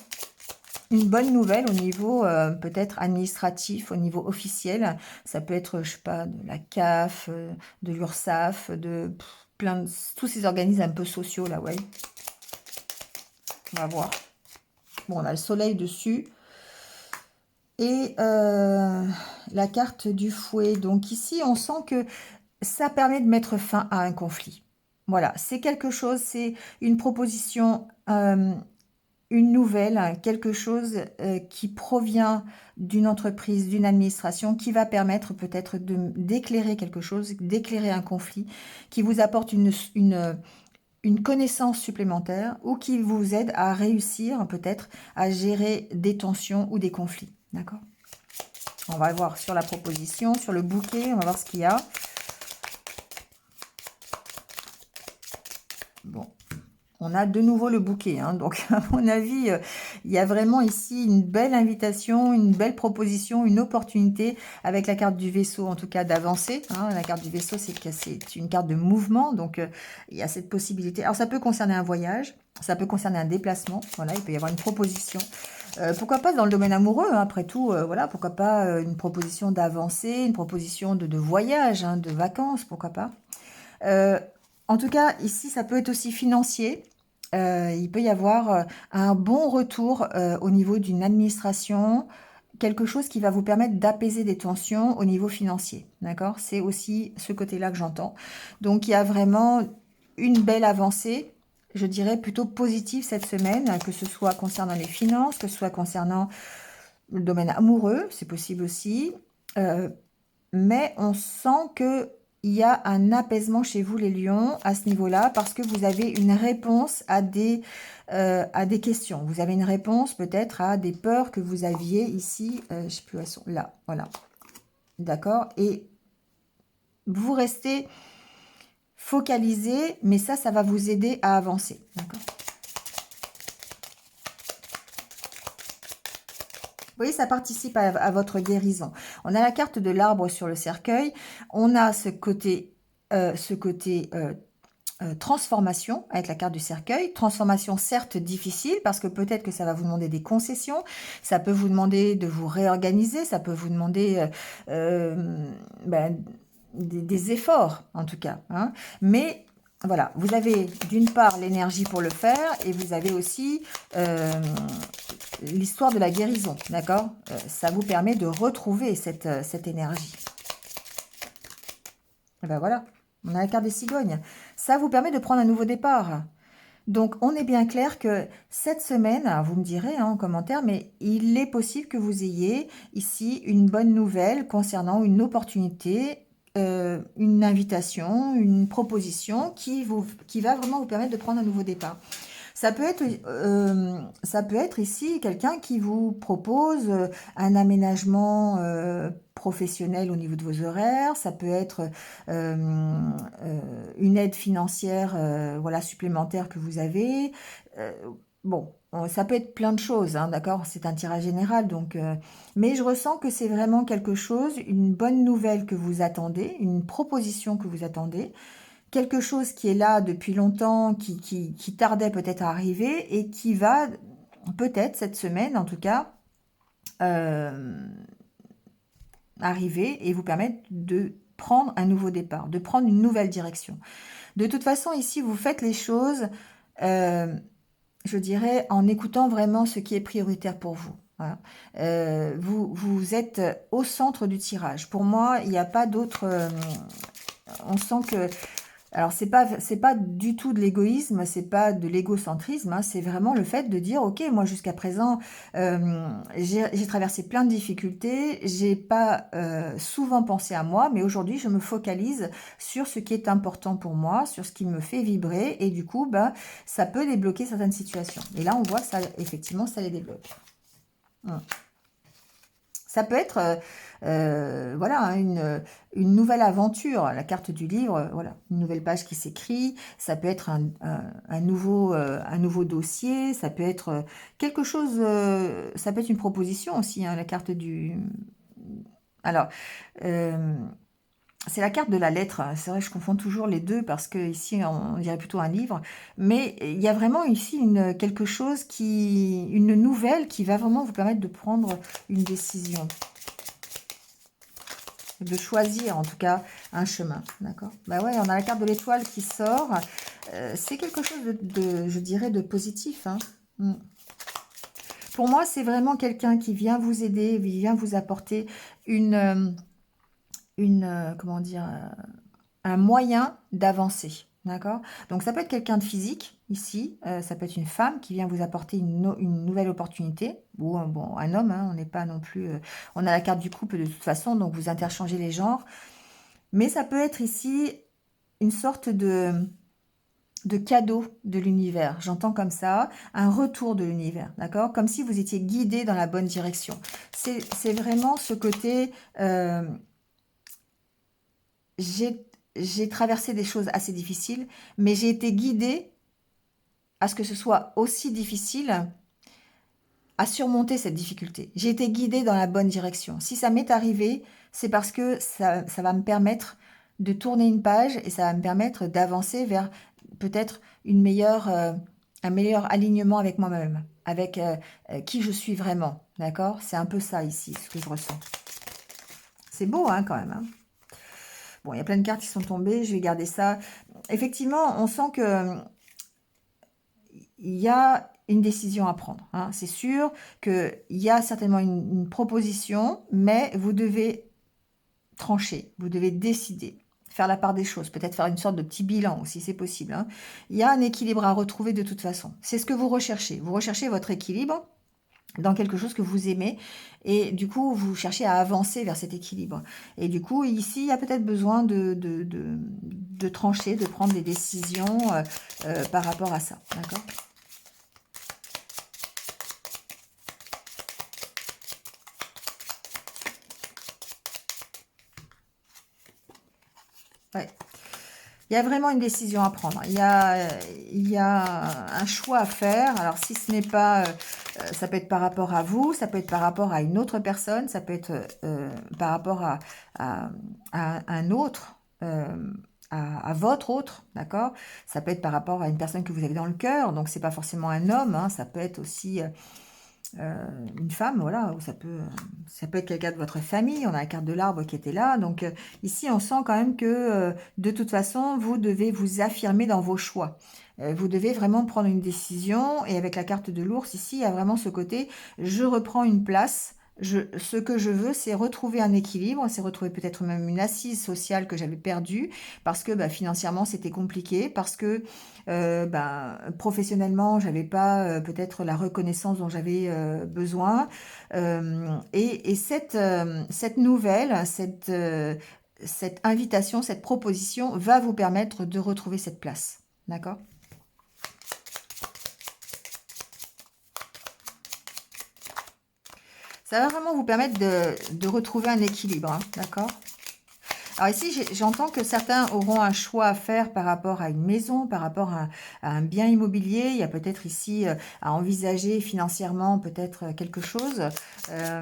une bonne nouvelle au niveau peut-être administratif, au niveau officiel. Ça peut être, je sais pas, de la CAF, de l'URSSAF, de plein de, tous ces organismes un peu sociaux là, ouais. On va voir. Bon, on a le soleil dessus. Et la carte du fouet. Donc ici, on sent que ça permet de mettre fin à un conflit. Voilà, c'est quelque chose, c'est une proposition, une nouvelle, hein, quelque chose qui provient d'une entreprise, d'une administration, qui va permettre peut-être d'éclairer quelque chose, d'éclairer un conflit, qui vous apporte une connaissance supplémentaire ou qui vous aide à réussir peut-être à gérer des tensions ou des conflits. D'accord? On va voir sur la proposition, sur le bouquet, on va voir ce qu'il y a. Bon, On a de nouveau le bouquet, hein. Donc à mon avis, il y a vraiment ici une belle invitation, une belle proposition, une opportunité avec la carte du vaisseau, en tout cas d'avancer, hein. La carte du vaisseau, c'est une carte de mouvement, donc il y a cette possibilité. Alors ça peut concerner un voyage, ça peut concerner un déplacement, voilà, il peut y avoir une proposition. Pourquoi pas dans le domaine amoureux, hein, après tout, voilà, pourquoi pas une proposition d'avancée, une proposition de voyage, hein, de vacances, pourquoi pas. Euh, En tout cas, ici, ça peut être aussi financier. Il peut y avoir un bon retour au niveau d'une administration, quelque chose qui va vous permettre d'apaiser des tensions au niveau financier. D'accord? C'est aussi ce côté-là que j'entends. Donc, il y a vraiment une belle avancée, je dirais plutôt positive cette semaine, que ce soit concernant les finances, que ce soit concernant le domaine amoureux, c'est possible aussi. Euh, mais on sent que il y a un apaisement chez vous, les lions, à ce niveau-là, parce que vous avez une réponse à des questions. Vous avez une réponse peut-être à des peurs que vous aviez ici. Je ne sais plus où elles sont. Là, voilà. D'accord? Et vous restez focalisé, mais ça va vous aider à avancer. D'accord? Vous voyez, ça participe à votre guérison. On a la carte de l'arbre sur le cercueil. On a ce côté transformation avec la carte du cercueil. Transformation certes difficile parce que peut-être que ça va vous demander des concessions, ça peut vous demander de vous réorganiser, ça peut vous demander ben, des efforts en tout cas, hein. Mais voilà, vous avez d'une part l'énergie pour le faire et vous avez aussi l'histoire de la guérison, d'accord. Ça vous permet de retrouver cette énergie. Et ben voilà, on a la carte des cigognes. Ça vous permet de prendre un nouveau départ. Donc, on est bien clair que cette semaine, alors vous me direz hein, en commentaire, mais il est possible que vous ayez ici une bonne nouvelle concernant une opportunité, une invitation, une proposition qui va vraiment vous permettre de prendre un nouveau départ. Ça peut être ici quelqu'un qui vous propose un aménagement professionnel au niveau de vos horaires. Ça peut être une aide financière voilà, supplémentaire que vous avez. Euh, bon, ça peut être plein de choses, hein, d'accord? C'est un tirage général, donc. Mais je ressens que c'est vraiment quelque chose, une bonne nouvelle que vous attendez, une proposition que vous attendez quelque chose qui est là depuis longtemps, qui tardait peut-être à arriver et qui va peut-être cette semaine en tout cas euh, arriver et vous permettre de prendre un nouveau départ, de prendre une nouvelle direction. De toute façon, ici, vous faites les choses, euh, je dirais, en écoutant vraiment ce qui est prioritaire pour vous. Voilà. Vous êtes au centre du tirage. Pour moi, il n'y a pas d'autre... on sent que alors c'est pas du tout de l'égoïsme, c'est pas de l'égocentrisme, hein, c'est vraiment le fait de dire ok moi jusqu'à présent j'ai traversé plein de difficultés, j'ai pas souvent pensé à moi, mais aujourd'hui je me focalise sur ce qui est important pour moi, sur ce qui me fait vibrer et du coup bah ça peut débloquer certaines situations. Et là on voit que ça effectivement ça les débloque. Hum. Ça peut être voilà, hein, une nouvelle aventure, la carte du livre, voilà, une nouvelle page qui s'écrit. Ça peut être un nouveau dossier, ça peut être quelque chose, ça peut être une proposition aussi, hein, la carte du... Alors, euh, c'est la carte de la lettre. C'est vrai, je confonds toujours les deux parce que ici, on dirait plutôt un livre. Mais il y a vraiment ici quelque chose une nouvelle qui va vraiment vous permettre de prendre une décision de choisir en tout cas un chemin, d'accord. Bah ouais, on a la carte de l'étoile qui sort. C'est quelque chose je dirais, de positif, hein. Mm. Pour moi, c'est vraiment quelqu'un qui vient vous aider, qui vient vous apporter comment dire, un moyen d'avancer. D'accord? Donc ça peut être quelqu'un de physique, ici, ça peut être une femme qui vient vous apporter une nouvelle opportunité, ou bon, un homme, hein, on n'est pas non plus... on a la carte du couple de toute façon, donc vous interchangez les genres. Mais ça peut être ici une sorte de cadeau de l'univers. J'entends comme ça, un retour de l'univers, d'accord? Comme si vous étiez guidé dans la bonne direction. C'est vraiment ce côté... j'ai traversé des choses assez difficiles, mais j'ai été guidée à ce que ce soit aussi difficile à surmonter cette difficulté. J'ai été guidée dans la bonne direction. Si ça m'est arrivé, c'est parce que ça va me permettre de tourner une page et ça va me permettre d'avancer vers peut-être un meilleur alignement avec moi-même, avec qui je suis vraiment. D'accord? C'est un peu ça ici, ce que je ressens. C'est beau, hein, quand même. Hein. Bon, il y a plein de cartes qui sont tombées, je vais garder ça. Effectivement, on sent que il y a une décision à prendre. Hein. C'est sûr qu'il y a certainement une proposition, mais vous devez trancher, vous devez décider, faire la part des choses, peut-être faire une sorte de petit bilan aussi, c'est possible. Hein. Il y a un équilibre à retrouver de toute façon. C'est ce que vous recherchez. Vous recherchez votre équilibre dans quelque chose que vous aimez et du coup vous cherchez à avancer vers cet équilibre et du coup ici il y a peut-être besoin de trancher, de prendre des décisions par rapport à ça, d'accord. Ouais. Il y a vraiment une décision à prendre. Il y a un choix à faire. Alors, si ce n'est pas... ça peut être par rapport à vous, ça peut être par rapport à une autre personne, ça peut être par rapport à, à un autre, à votre autre, d'accord. Ça peut être par rapport à une personne que vous avez dans le cœur. Donc, c'est pas forcément un homme, hein, ça peut être aussi... une femme, voilà, ou ça peut être quelqu'un de votre famille. On a la carte de l'arbre qui était là. Donc ici, on sent quand même que de toute façon, vous devez vous affirmer dans vos choix. Vous devez vraiment prendre une décision. Et avec la carte de l'ours, ici, il y a vraiment ce côté, je reprends une place. Ce que je veux, c'est retrouver un équilibre, c'est retrouver peut-être même une assise sociale que j'avais perdue parce que bah, financièrement c'était compliqué, parce que professionnellement j'avais pas peut-être la reconnaissance dont j'avais besoin. Et cette nouvelle, cette invitation, cette proposition va vous permettre de retrouver cette place. D'accord? Ça va vraiment vous permettre de retrouver un équilibre, hein, d'accord? Alors ici, j'entends que certains auront un choix à faire par rapport à une maison, par rapport à un bien immobilier. Il y a peut-être ici à envisager financièrement peut-être quelque chose. Euh,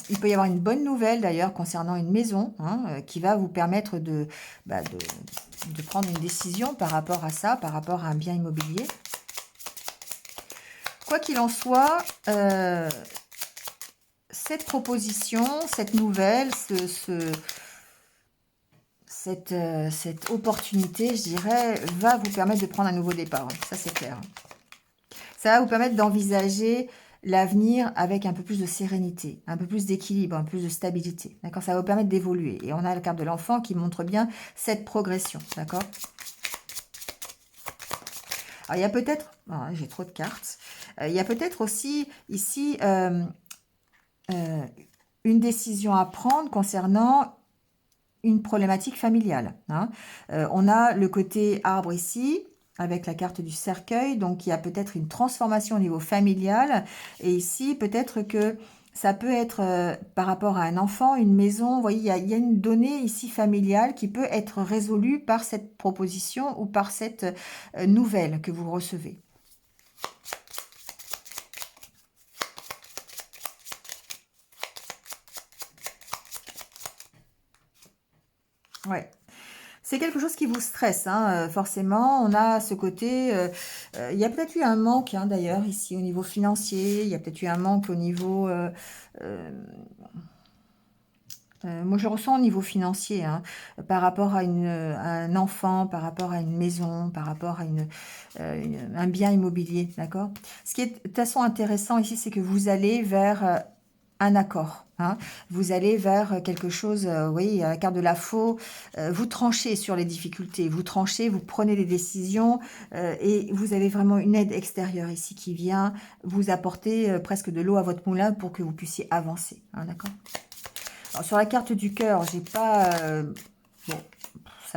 il peut y avoir une bonne nouvelle d'ailleurs concernant une maison hein, qui va vous permettre de prendre une décision par rapport à ça, par rapport à un bien immobilier. Quoi qu'il en soit, cette proposition, cette nouvelle, cette opportunité, je dirais, va vous permettre de prendre un nouveau départ. Ça, c'est clair. Ça va vous permettre d'envisager l'avenir avec un peu plus de sérénité, un peu plus d'équilibre, un peu plus de stabilité. D'accord? Ça va vous permettre d'évoluer. Et on a la carte de l'enfant qui montre bien cette progression. D'accord? Alors, il y a peut-être... Oh, j'ai trop de cartes. Il y a peut-être aussi ici une décision à prendre concernant une problématique familiale. Hein. On a le côté arbre ici, avec la carte du cercueil, donc il y a peut-être une transformation au niveau familial, et ici peut-être que ça peut être par rapport à un enfant, une maison, vous voyez, il y a une donnée ici familiale qui peut être résolue par cette proposition ou par cette nouvelle que vous recevez. Ouais. C'est quelque chose qui vous stresse, hein, forcément. On a ce côté... il y a peut-être eu un manque, hein, d'ailleurs, ici, au niveau financier. Il y a peut-être eu un manque au niveau... euh, moi, je ressens au niveau financier, hein, par rapport à un enfant, par rapport à une maison, par rapport à un bien immobilier, d'accord? Ce qui est de toute façon intéressant ici, c'est que vous allez vers un accord. Hein. Vous allez vers quelque chose, oui, à la carte de la faux, vous tranchez sur les difficultés, vous tranchez, vous prenez des décisions et vous avez vraiment une aide extérieure ici qui vient vous apporter presque de l'eau à votre moulin pour que vous puissiez avancer. Hein, d'accord? Alors, sur la carte du cœur, j'ai pas... bon,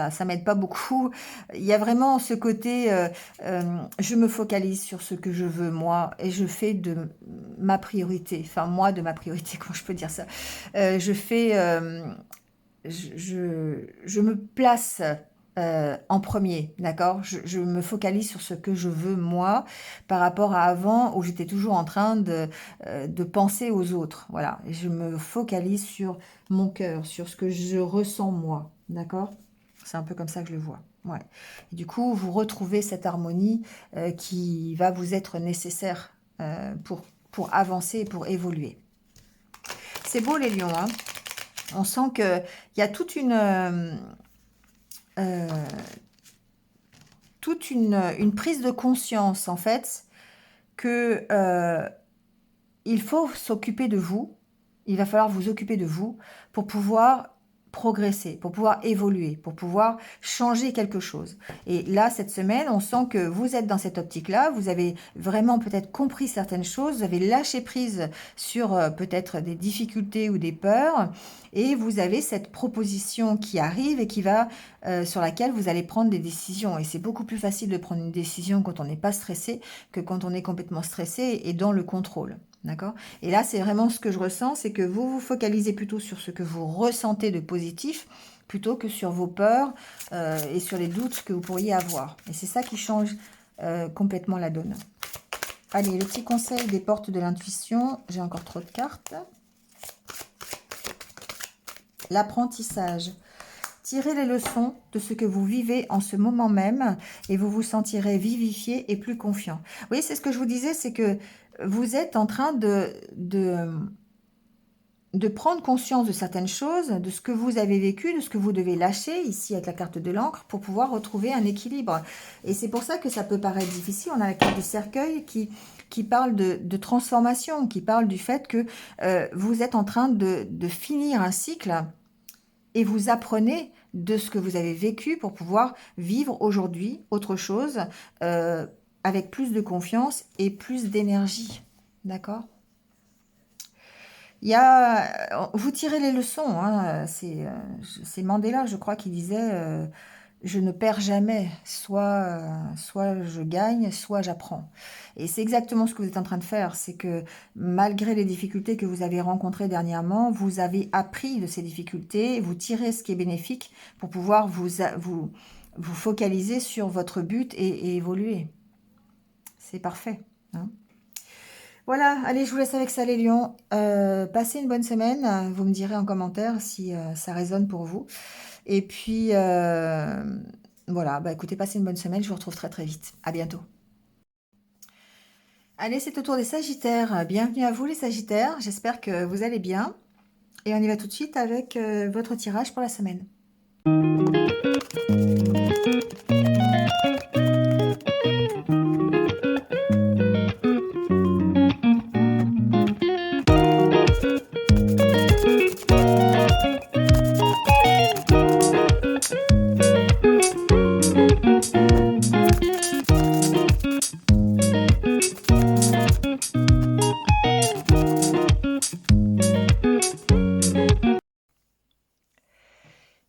ça m'aide pas beaucoup. Il y a vraiment ce côté, je me focalise sur ce que je veux moi et je fais de ma priorité, enfin moi de ma priorité, comment je peux dire ça. Je fais, je me place en premier, d'accord? Je me focalise sur ce que je veux moi, par rapport à avant où j'étais toujours en train de penser aux autres. Voilà, et je me focalise sur mon cœur, sur ce que je ressens moi, d'accord? C'est un peu comme ça que je le vois. Ouais. Et du coup, vous retrouvez cette harmonie qui va vous être nécessaire pour avancer et pour évoluer. C'est beau les lions, hein. On sent qu'il y a euh, toute une prise de conscience, en fait, que il faut s'occuper de vous. Il va falloir vous occuper de vous pour pouvoir progresser, pour pouvoir évoluer, pour pouvoir changer quelque chose. Et là, cette semaine, on sent que vous êtes dans cette optique-là, vous avez vraiment peut-être compris certaines choses, vous avez lâché prise sur peut-être des difficultés ou des peurs, et vous avez cette proposition qui arrive et qui va, sur laquelle vous allez prendre des décisions. Et c'est beaucoup plus facile de prendre une décision quand on n'est pas stressé que quand on est complètement stressé et dans le contrôle. D'accord? Et là, c'est vraiment ce que je ressens, c'est que vous vous focalisez plutôt sur ce que vous ressentez de positif, plutôt que sur vos peurs et sur les doutes que vous pourriez avoir. Et c'est ça qui change complètement la donne. Allez, le petit conseil des portes de l'intuition. J'ai encore trop de cartes. L'apprentissage. Tirez les leçons de ce que vous vivez en ce moment même et vous vous sentirez vivifié et plus confiant. Oui, c'est ce que je vous disais, c'est que vous êtes en train de prendre conscience de certaines choses, de ce que vous avez vécu, de ce que vous devez lâcher, ici avec la carte de l'encre, pour pouvoir retrouver un équilibre. Et c'est pour ça que ça peut paraître difficile. On a la carte du cercueil qui parle de transformation, qui parle du fait que vous êtes en train de finir un cycle et vous apprenez de ce que vous avez vécu pour pouvoir vivre aujourd'hui autre chose avec plus de confiance et plus d'énergie. D'accord ? Vous tirez les leçons, hein, c'est Mandela, je crois, qui disait je ne perds jamais, soit je gagne, soit j'apprends. Et c'est exactement ce que vous êtes en train de faire, c'est que malgré les difficultés que vous avez rencontrées dernièrement, vous avez appris de ces difficultés, vous tirez ce qui est bénéfique pour pouvoir vous focaliser sur votre but et évoluer. C'est parfait, hein. Voilà, allez, je vous laisse avec ça les lions. Passez une bonne semaine. Vous me direz en commentaire si ça résonne pour vous. Et puis, voilà, bah écoutez, passez une bonne semaine. Je vous retrouve très très vite. À bientôt. Allez, c'est au tour des Sagittaires. Bienvenue à vous les Sagittaires. J'espère que vous allez bien. Et on y va tout de suite avec votre tirage pour la semaine.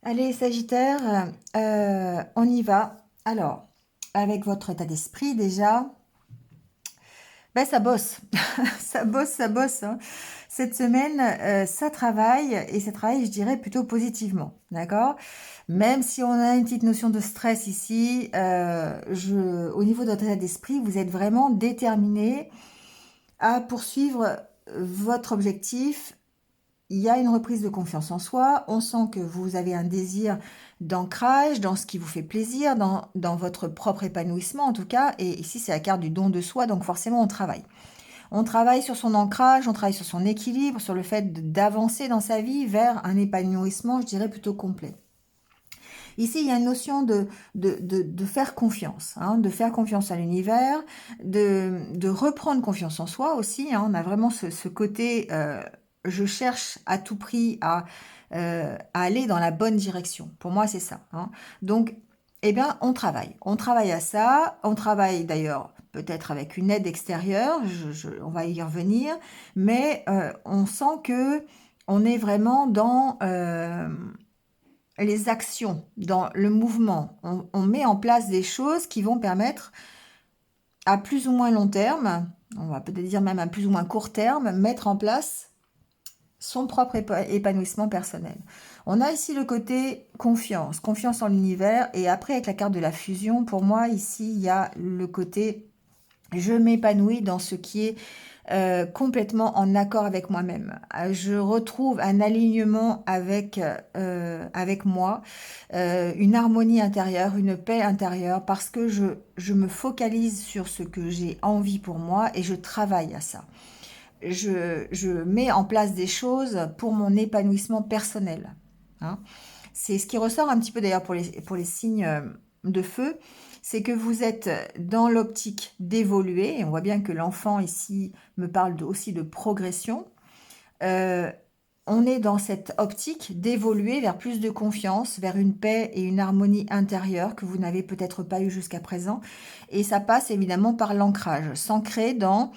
Allez, Sagittaire, on y va. Alors, avec votre état d'esprit déjà, ben, ça bosse, ça bosse, hein. Cette semaine, ça travaille, et ça travaille, je dirais, plutôt positivement, d'accord? Même si on a une petite notion de stress ici, au niveau de votre état d'esprit, vous êtes vraiment déterminé à poursuivre votre objectif. Il y a une reprise de confiance en soi, on sent que vous avez un désir d'ancrage dans ce qui vous fait plaisir, dans votre propre épanouissement en tout cas, et ici c'est la carte du don de soi, donc forcément on travaille. On travaille sur son ancrage, on travaille sur son équilibre, sur le fait d'avancer dans sa vie vers un épanouissement, je dirais, plutôt complet. Ici, il y a une notion de faire confiance, hein, de faire confiance à l'univers, de reprendre confiance en soi aussi, hein. On a vraiment ce côté, je cherche à tout prix à aller dans la bonne direction. Pour moi, c'est ça, hein. Donc, eh bien, on travaille. On travaille à ça. On travaille d'ailleurs peut-être avec une aide extérieure. On va y revenir. Mais on sent que on est vraiment dans les actions, dans le mouvement. On met en place des choses qui vont permettre à plus ou moins long terme, on va peut-être dire même à plus ou moins court terme, mettre en place son propre épanouissement personnel. On a ici le côté confiance, confiance en l'univers. Et après, avec la carte de la fusion, pour moi, ici, il y a le côté je m'épanouis dans ce qui est complètement en accord avec moi-même. Je retrouve un alignement avec moi, une harmonie intérieure, une paix intérieure, parce que je me focalise sur ce que j'ai envie pour moi et je travaille à ça. Je mets en place des choses pour mon épanouissement personnel. Hein. C'est ce qui ressort un petit peu d'ailleurs pour les signes de feu, c'est que vous êtes dans l'optique d'évoluer. Et on voit bien que l'enfant ici me parle aussi de progression. Euh, on est dans cette optique d'évoluer vers plus de confiance, vers une paix et une harmonie intérieure que vous n'avez peut-être pas eu jusqu'à présent. Et ça passe évidemment par l'ancrage, s'ancrer dans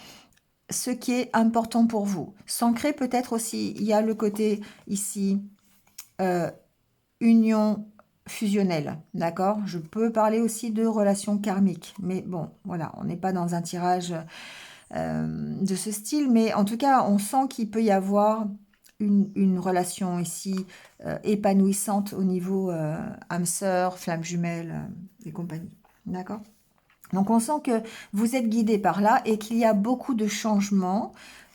ce qui est important pour vous. S'ancrer peut-être aussi, il y a le côté ici, euh, union fusionnelle, d'accord? Je peux parler aussi de relations karmiques, mais bon, voilà, on n'est pas dans un tirage de ce style, mais en tout cas, on sent qu'il peut y avoir une relation ici épanouissante au niveau âme sœur, flamme jumelle et compagnie, d'accord? Donc on sent que vous êtes guidé par là et qu'il y a beaucoup de changements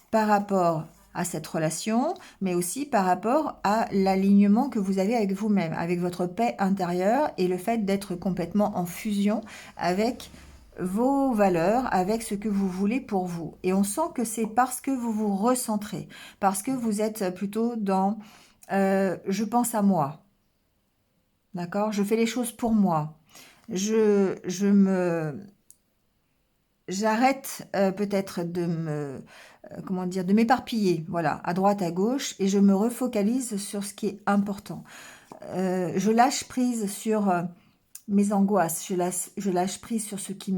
par rapport à cette relation, mais aussi par rapport à l'alignement que vous avez avec vous-même, avec votre paix intérieure et le fait d'être complètement en fusion avec vos valeurs, avec ce que vous voulez pour vous. Et on sent que c'est parce que vous vous recentrez, parce que vous êtes plutôt dans je pense à moi, d'accord? Je fais les choses pour moi. Je me J'arrête peut-être comment dire, de m'éparpiller, voilà, à droite, à gauche, et je me refocalise sur ce qui est important. Je lâche prise sur mes angoisses, je lâche prise sur ce qui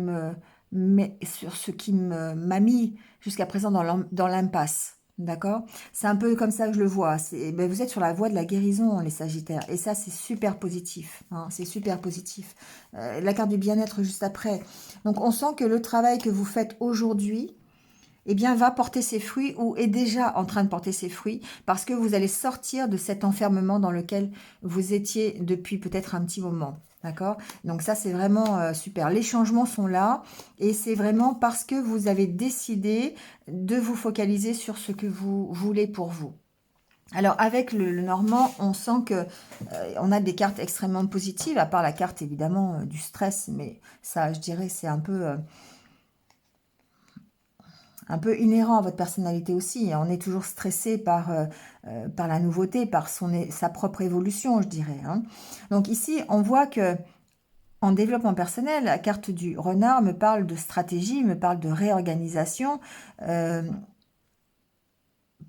sur ce qui m'a mis jusqu'à présent dans l'impasse. D'accord? C'est un peu comme ça que je le vois. Ben, vous êtes sur la voie de la guérison, les Sagittaires. Et ça, c'est super positif. Hein, c'est super positif. La carte du bien-être juste après. Donc, on sent que le travail que vous faites aujourd'hui, eh bien, va porter ses fruits ou est déjà en train de porter ses fruits parce que vous allez sortir de cet enfermement dans lequel vous étiez depuis peut-être un petit moment. D'accord? Donc ça, c'est vraiment super. Les changements sont là et c'est vraiment parce que vous avez décidé de vous focaliser sur ce que vous voulez pour vous. Alors avec le Normand, on sent que on a des cartes extrêmement positives, à part la carte évidemment du stress, mais ça, je dirais, c'est un peu inhérent à votre personnalité aussi. On est toujours stressé par la nouveauté, par sa propre évolution, je dirais. Hein. Donc ici, on voit que en développement personnel, la carte du renard me parle de stratégie, me parle de réorganisation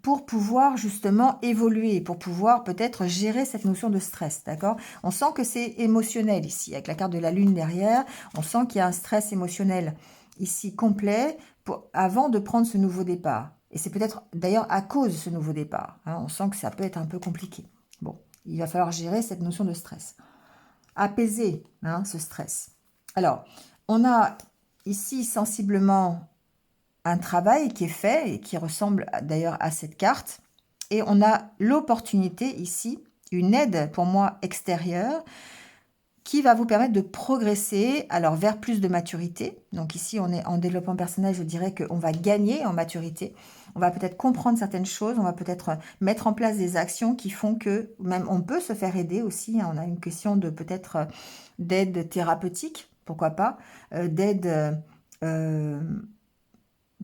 pour pouvoir justement évoluer, pour pouvoir peut-être gérer cette notion de stress, d'accord? On sent que c'est émotionnel ici, avec la carte de la lune derrière, on sent qu'il y a un stress émotionnel ici complet avant de prendre ce nouveau départ. Et c'est peut-être d'ailleurs à cause de ce nouveau départ. Hein, on sent que ça peut être un peu compliqué. Bon, il va falloir gérer cette notion de stress. Apaiser ce stress. Alors, on a ici sensiblement un travail qui est fait et qui ressemble d'ailleurs à cette carte. Et on a l'opportunité ici, une aide pour moi extérieure, qui va vous permettre de progresser alors vers plus de maturité. Donc ici, on est en développement personnel, je dirais qu'on va gagner en maturité. On va peut-être comprendre certaines choses, on va peut-être mettre en place des actions qui font que même on peut se faire aider aussi. Hein. On a une question de peut-être d'aide thérapeutique, pourquoi pas, d'aide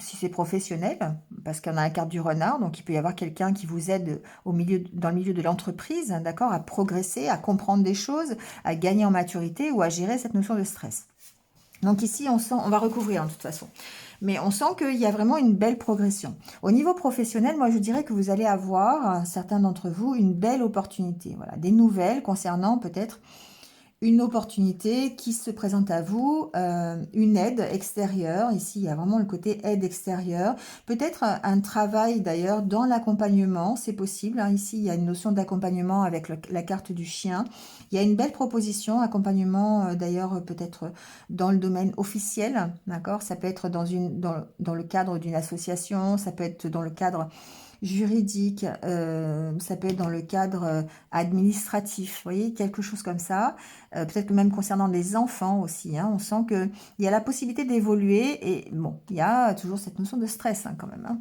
si c'est professionnel, parce qu'on a la carte du renard, donc il peut y avoir quelqu'un qui vous aide dans le milieu de l'entreprise, hein, d'accord, à progresser, à comprendre des choses, à gagner en maturité ou à gérer cette notion de stress. Donc ici, on va recouvrir de toute façon. Mais on sent qu'il y a vraiment une belle progression. Au niveau professionnel, moi je dirais que vous allez avoir, certains d'entre vous, une belle opportunité. Voilà, des nouvelles concernant peut-être une opportunité qui se présente à vous, une aide extérieure. Ici, il y a vraiment le côté aide extérieure. Peut-être un travail d'ailleurs dans l'accompagnement, c'est possible. Hein. Ici, il y a une notion d'accompagnement avec la carte du chien. Il y a une belle proposition, accompagnement d'ailleurs peut-être dans le domaine officiel, d'accord? Ça peut être dans le cadre d'une association, ça peut être dans le cadre juridique, ça peut être dans le cadre administratif, vous voyez, quelque chose comme ça. Peut-être que même concernant les enfants aussi, hein, on sent qu'il y a la possibilité d'évoluer et bon, il y a toujours cette notion de stress hein, quand même.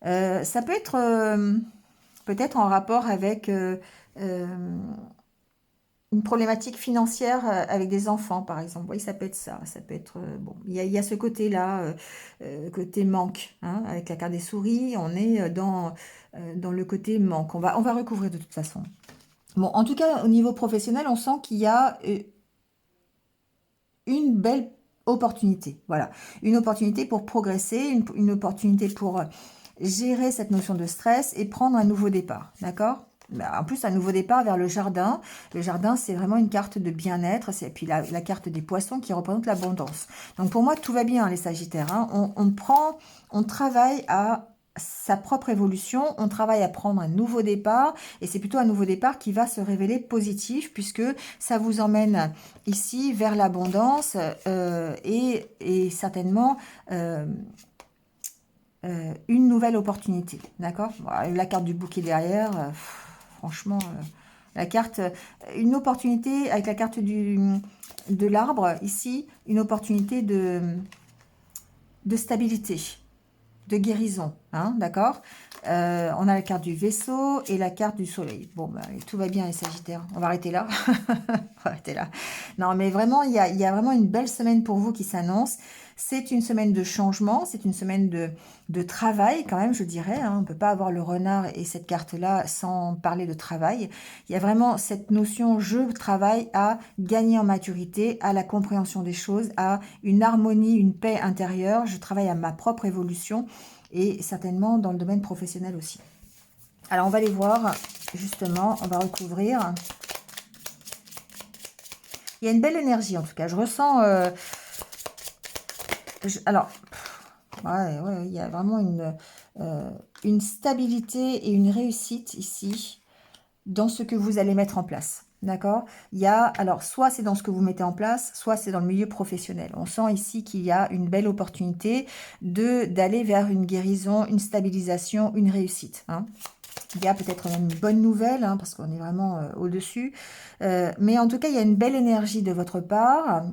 Hein. Ça peut être peut-être en rapport avec euh, une problématique financière avec des enfants, par exemple. Oui, ça peut être ça. Ça peut être bon. Il y a ce côté-là, côté manque. Hein, avec la carte des souris, on est dans le côté manque. On va recouvrir de toute façon. Bon, en tout cas, au niveau professionnel, on sent qu'il y a une belle opportunité. Voilà, une opportunité pour progresser, une opportunité pour gérer cette notion de stress et prendre un nouveau départ. D'accord? En plus, un nouveau départ vers le jardin. Le jardin, c'est vraiment une carte de bien-être. Et puis la carte des poissons qui représente l'abondance. Donc pour moi, tout va bien, les Sagittaires. Hein. On travaille à sa propre évolution, on travaille à prendre un nouveau départ et c'est plutôt un nouveau départ qui va se révéler positif puisque ça vous emmène ici vers l'abondance et certainement une nouvelle opportunité, d'accord? La carte du bouquet derrière, franchement, la carte, une opportunité avec la carte de l'arbre ici, une opportunité de stabilité, de guérison, hein, d'accord? On a la carte du vaisseau et la carte du soleil. Bon, bah, tout va bien les Sagittaires. On va arrêter là. On va arrêter là. Non, mais vraiment, il y a vraiment une belle semaine pour vous qui s'annonce. C'est une semaine de changement, c'est une semaine de travail quand même, je dirais. Hein. On ne peut pas avoir le renard et cette carte-là sans parler de travail. Il y a vraiment cette notion, je travaille à gagner en maturité, à la compréhension des choses, à une harmonie, une paix intérieure. Je travaille à ma propre évolution et certainement dans le domaine professionnel aussi. Alors, on va les voir, justement, on va recouvrir. Il y a une belle énergie, en tout cas. Je ressens... alors, ouais, il y a vraiment une stabilité et une réussite ici dans ce que vous allez mettre en place. D'accord? Il y a, alors, soit c'est dans ce que vous mettez en place, soit c'est dans le milieu professionnel. On sent ici qu'il y a une belle opportunité d'aller vers une guérison, une stabilisation, une réussite. Hein. Il y a peut-être même une bonne nouvelle, hein, parce qu'on est vraiment au-dessus. Mais en tout cas, il y a une belle énergie de votre part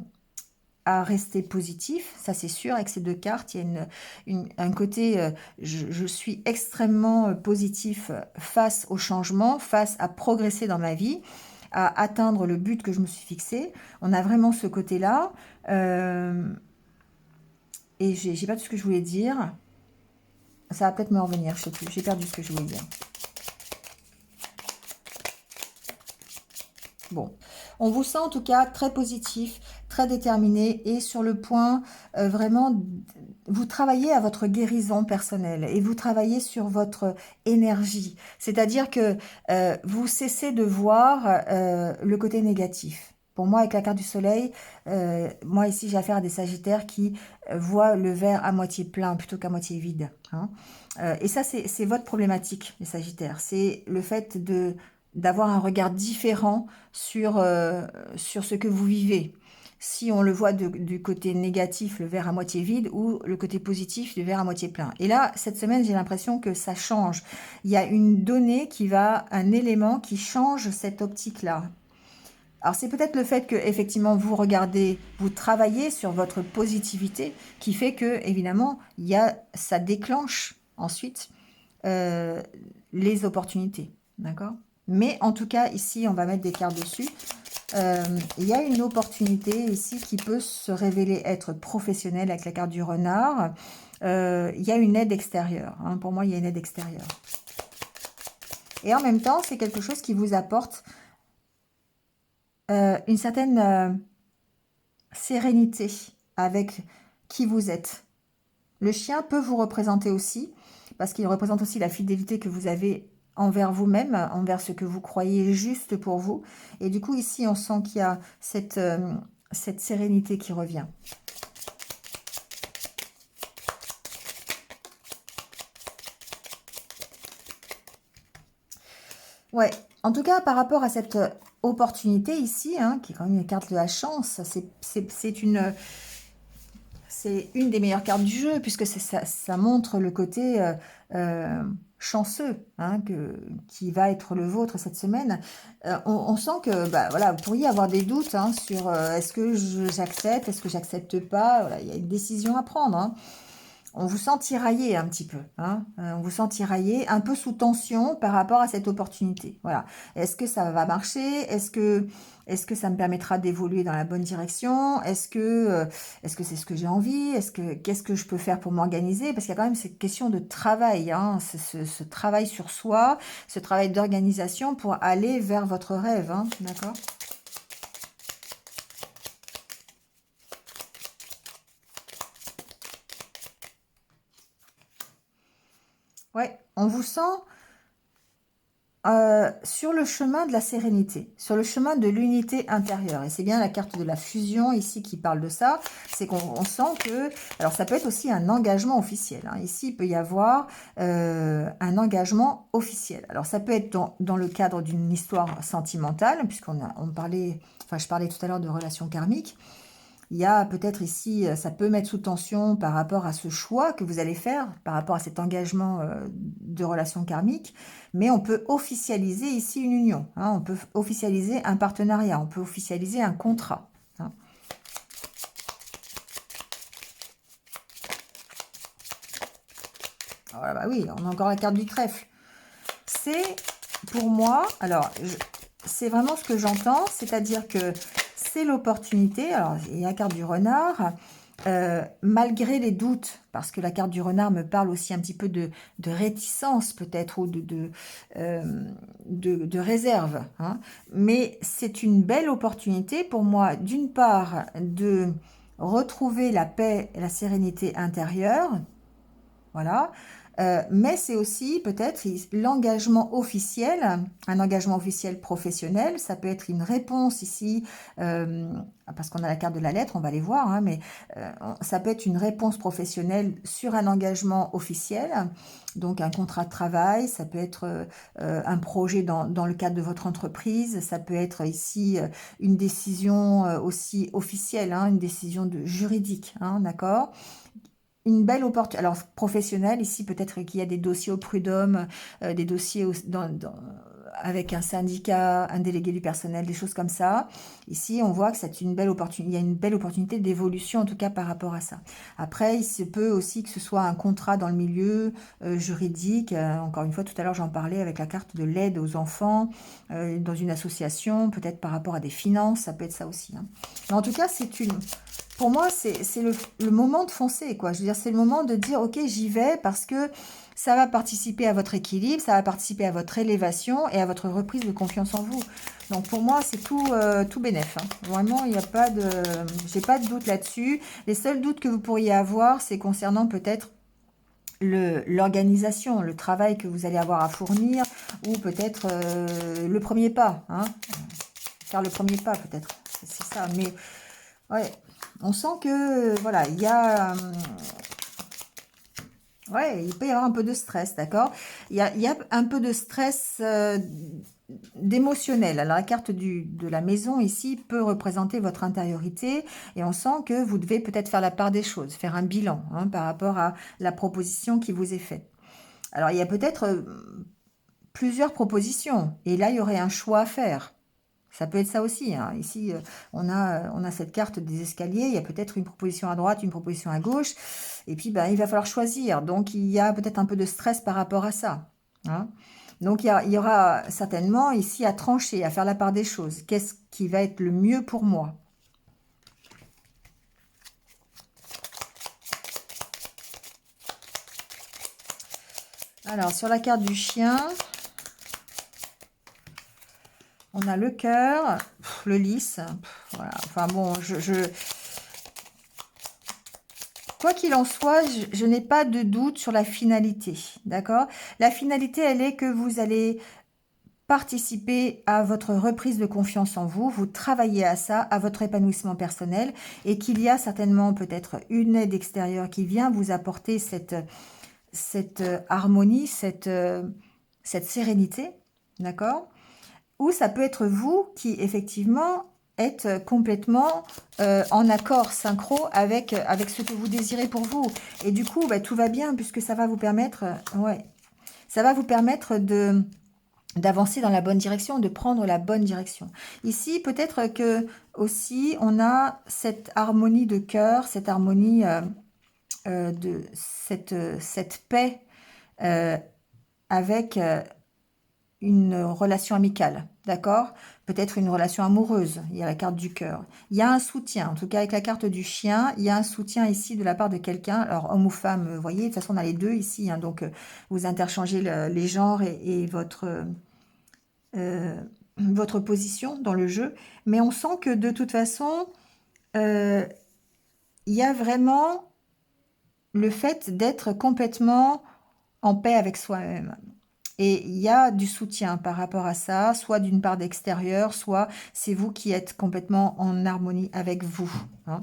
à rester positif, ça c'est sûr, avec ces deux cartes, il y a un côté, je suis extrêmement positif face au changement, face à progresser dans ma vie, à atteindre le but que je me suis fixé. On a vraiment ce côté-là. Et j'ai pas tout ce que je voulais dire. Ça va peut-être me revenir, je sais plus. J'ai perdu ce que je voulais dire. Bon, on vous sent en tout cas très positif, très déterminé et sur le point vraiment, vous travaillez à votre guérison personnelle et vous travaillez sur votre énergie. C'est-à-dire que vous cessez de voir le côté négatif. Pour moi, avec la carte du soleil, moi ici j'ai affaire à des sagittaires qui voient le verre à moitié plein plutôt qu'à moitié vide. Hein. Et ça, c'est votre problématique, les sagittaires. C'est le fait d'avoir un regard différent sur ce que vous vivez. Si on le voit du côté négatif, le verre à moitié vide, ou le côté positif, le verre à moitié plein. Et là, cette semaine, j'ai l'impression que ça change. Il y a une donnée un élément qui change cette optique-là. Alors, c'est peut-être le fait que, effectivement, vous regardez, vous travaillez sur votre positivité qui fait que, évidemment, ça déclenche ensuite les opportunités. D'accord? Mais en tout cas, ici, on va mettre des cartes dessus. Il y a une opportunité ici qui peut se révéler être professionnelle avec la carte du renard. Il y a une aide extérieure. Hein. Pour moi, il y a une aide extérieure. Et en même temps, c'est quelque chose qui vous apporte une certaine sérénité avec qui vous êtes. Le chien peut vous représenter aussi, parce qu'il représente aussi la fidélité que vous avez envers vous-même, envers ce que vous croyez juste pour vous. Et du coup, ici, on sent qu'il y a cette sérénité qui revient. Ouais, en tout cas, par rapport à cette opportunité ici, hein, qui est quand même une carte de la chance, c'est une des meilleures cartes du jeu, puisque ça montre le côté chanceux hein, qui va être le vôtre cette semaine. On sent que bah, voilà, vous pourriez avoir des doutes hein, sur est-ce que j'accepte, est-ce que j'accepte pas. Voilà, il y a une décision à prendre. Hein. On vous sent tiraillé un petit peu, hein. On vous sent tiraillé, un peu sous tension par rapport à cette opportunité. Voilà. Est-ce que ça va marcher? Est-ce que ça me permettra d'évoluer dans la bonne direction? Est-ce que c'est ce que j'ai envie? Qu'est-ce que je peux faire pour m'organiser? Parce qu'il y a quand même cette question de travail, hein, ce travail sur soi, ce travail d'organisation pour aller vers votre rêve, hein, d'accord? Ouais, on vous sent sur le chemin de la sérénité, sur le chemin de l'unité intérieure. Et c'est bien la carte de la fusion ici qui parle de ça. C'est qu'on sent que... Alors ça peut être aussi un engagement officiel. Hein. Ici, il peut y avoir un engagement officiel. Alors ça peut être dans le cadre d'une histoire sentimentale, puisqu'on parlait... Enfin, je parlais tout à l'heure de relations karmiques. Il y a peut-être ici, ça peut mettre sous tension par rapport à ce choix que vous allez faire, par rapport à cet engagement de relation karmique, mais on peut officialiser ici une union, hein, on peut officialiser un partenariat, on peut officialiser un contrat. Hein. Voilà, bah oui, on a encore la carte du trèfle. C'est, pour moi, alors, c'est vraiment ce que j'entends, c'est-à-dire que c'est l'opportunité, alors il y a la carte du renard, malgré les doutes, parce que la carte du renard me parle aussi un petit peu de réticence peut-être, ou de réserve, hein. Mais c'est une belle opportunité pour moi, d'une part, de retrouver la paix et la sérénité intérieure, voilà. Mais c'est aussi peut-être l'engagement officiel, un engagement officiel professionnel. Ça peut être une réponse ici, parce qu'on a la carte de la lettre, on va les voir, hein, mais ça peut être une réponse professionnelle sur un engagement officiel, donc un contrat de travail, ça peut être un projet dans le cadre de votre entreprise, ça peut être ici une décision aussi officielle, hein, une décision juridique, hein, d'accord? Une belle opportunité, alors professionnelle, ici peut-être qu'il y a des dossiers au prud'homme, des dossiers avec un syndicat, un délégué du personnel, des choses comme ça. Ici, on voit que c'est une belle opportunité, il y a une belle opportunité d'évolution en tout cas par rapport à ça. Après, il se peut aussi que ce soit un contrat dans le milieu juridique. Encore une fois, tout à l'heure, j'en parlais avec la carte de l'aide aux enfants dans une association, peut-être par rapport à des finances, ça peut être ça aussi. Hein. Mais en tout cas, pour moi, c'est le moment de foncer, quoi. Je veux dire, c'est le moment de dire, ok, j'y vais parce que ça va participer à votre équilibre, ça va participer à votre élévation et à votre reprise de confiance en vous. Donc pour moi, c'est tout bénef. Hein. Vraiment, il n'y a pas de, j'ai pas de doute là-dessus. Les seuls doutes que vous pourriez avoir, c'est concernant peut-être l'organisation, le travail que vous allez avoir à fournir, ou peut-être le premier pas. Hein. Faire le premier pas, peut-être. C'est ça. Mais ouais. On sent que, voilà, il y a... ouais, il peut y avoir un peu de stress, d'accord? Il y a un peu de stress d'émotionnel. Alors, la carte de la maison, ici, peut représenter votre intériorité. Et on sent que vous devez peut-être faire la part des choses, faire un bilan hein, par rapport à la proposition qui vous est faite. Alors, il y a peut-être plusieurs propositions. Et là, il y aurait un choix à faire. Ça peut être ça aussi. Hein. Ici, on a cette carte des escaliers. Il y a peut-être une proposition à droite, une proposition à gauche. Et puis, ben, il va falloir choisir. Donc, il y a peut-être un peu de stress par rapport à ça. Hein. Donc, il y aura certainement ici à trancher, à faire la part des choses. Qu'est-ce qui va être le mieux pour moi? Alors, sur la carte du chien... On a le cœur, le lys, voilà. Enfin bon, quoi qu'il en soit, je n'ai pas de doute sur la finalité, d'accord? La finalité, elle est que vous allez participer à votre reprise de confiance en vous, vous travaillez à ça, à votre épanouissement personnel, et qu'il y a certainement peut-être une aide extérieure qui vient vous apporter cette harmonie, cette sérénité, d'accord? Ou ça peut être vous qui, effectivement, êtes complètement en accord, synchro avec ce que vous désirez pour vous. Et du coup, bah, tout va bien puisque ça va vous permettre... ouais, Ça va vous permettre d'avancer dans la bonne direction, de prendre la bonne direction. Ici, peut-être que aussi, on a cette harmonie de cœur, cette harmonie de cette paix euh, avec une relation amicale, d'accord? Peut-être une relation amoureuse, il y a la carte du cœur. Il y a un soutien, en tout cas avec la carte du chien, il y a un soutien ici de la part de quelqu'un, alors homme ou femme, vous voyez, de toute façon on a les deux ici, hein, donc vous interchangez les genres et euh, votre position dans le jeu, mais on sent que de toute façon, euh, il y a vraiment le fait d'être complètement en paix avec soi-même. Et il y a du soutien par rapport à ça, soit d'une part d'extérieur, soit c'est vous qui êtes complètement en harmonie avec vous, hein.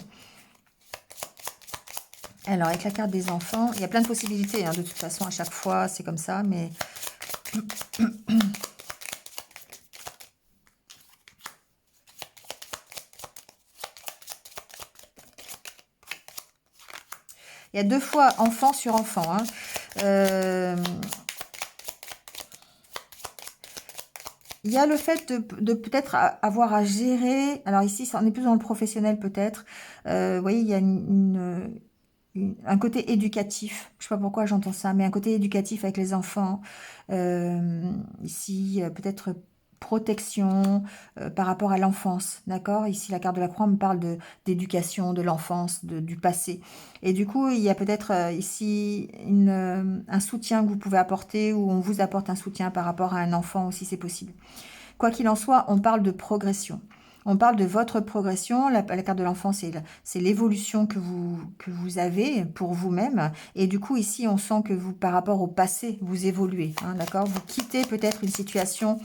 Alors, avec la carte des enfants, il y a plein de possibilités, hein, de toute façon, à chaque fois, c'est comme ça, mais il y a deux fois enfant sur enfant, hein. Euh, Il y a le fait de peut-être avoir à gérer. Alors ici, ça en est plus dans le professionnel peut-être. Vous voyez, il y a un côté éducatif. Je sais pas pourquoi j'entends ça, mais un côté éducatif avec les enfants. Ici, peut-être protection par rapport à l'enfance. D'accord? Ici, la carte de la croix me parle d'éducation, de l'enfance, du passé. Et du coup, il y a peut-être ici un soutien que vous pouvez apporter ou on vous apporte un soutien par rapport à un enfant aussi, c'est possible. Quoi qu'il en soit, on parle de progression. On parle de votre progression. La carte de l'enfant, c'est l'évolution que vous avez pour vous-même. Et du coup, ici, on sent que vous, par rapport au passé, vous évoluez. Hein, d'accord? Vous quittez peut-être une situation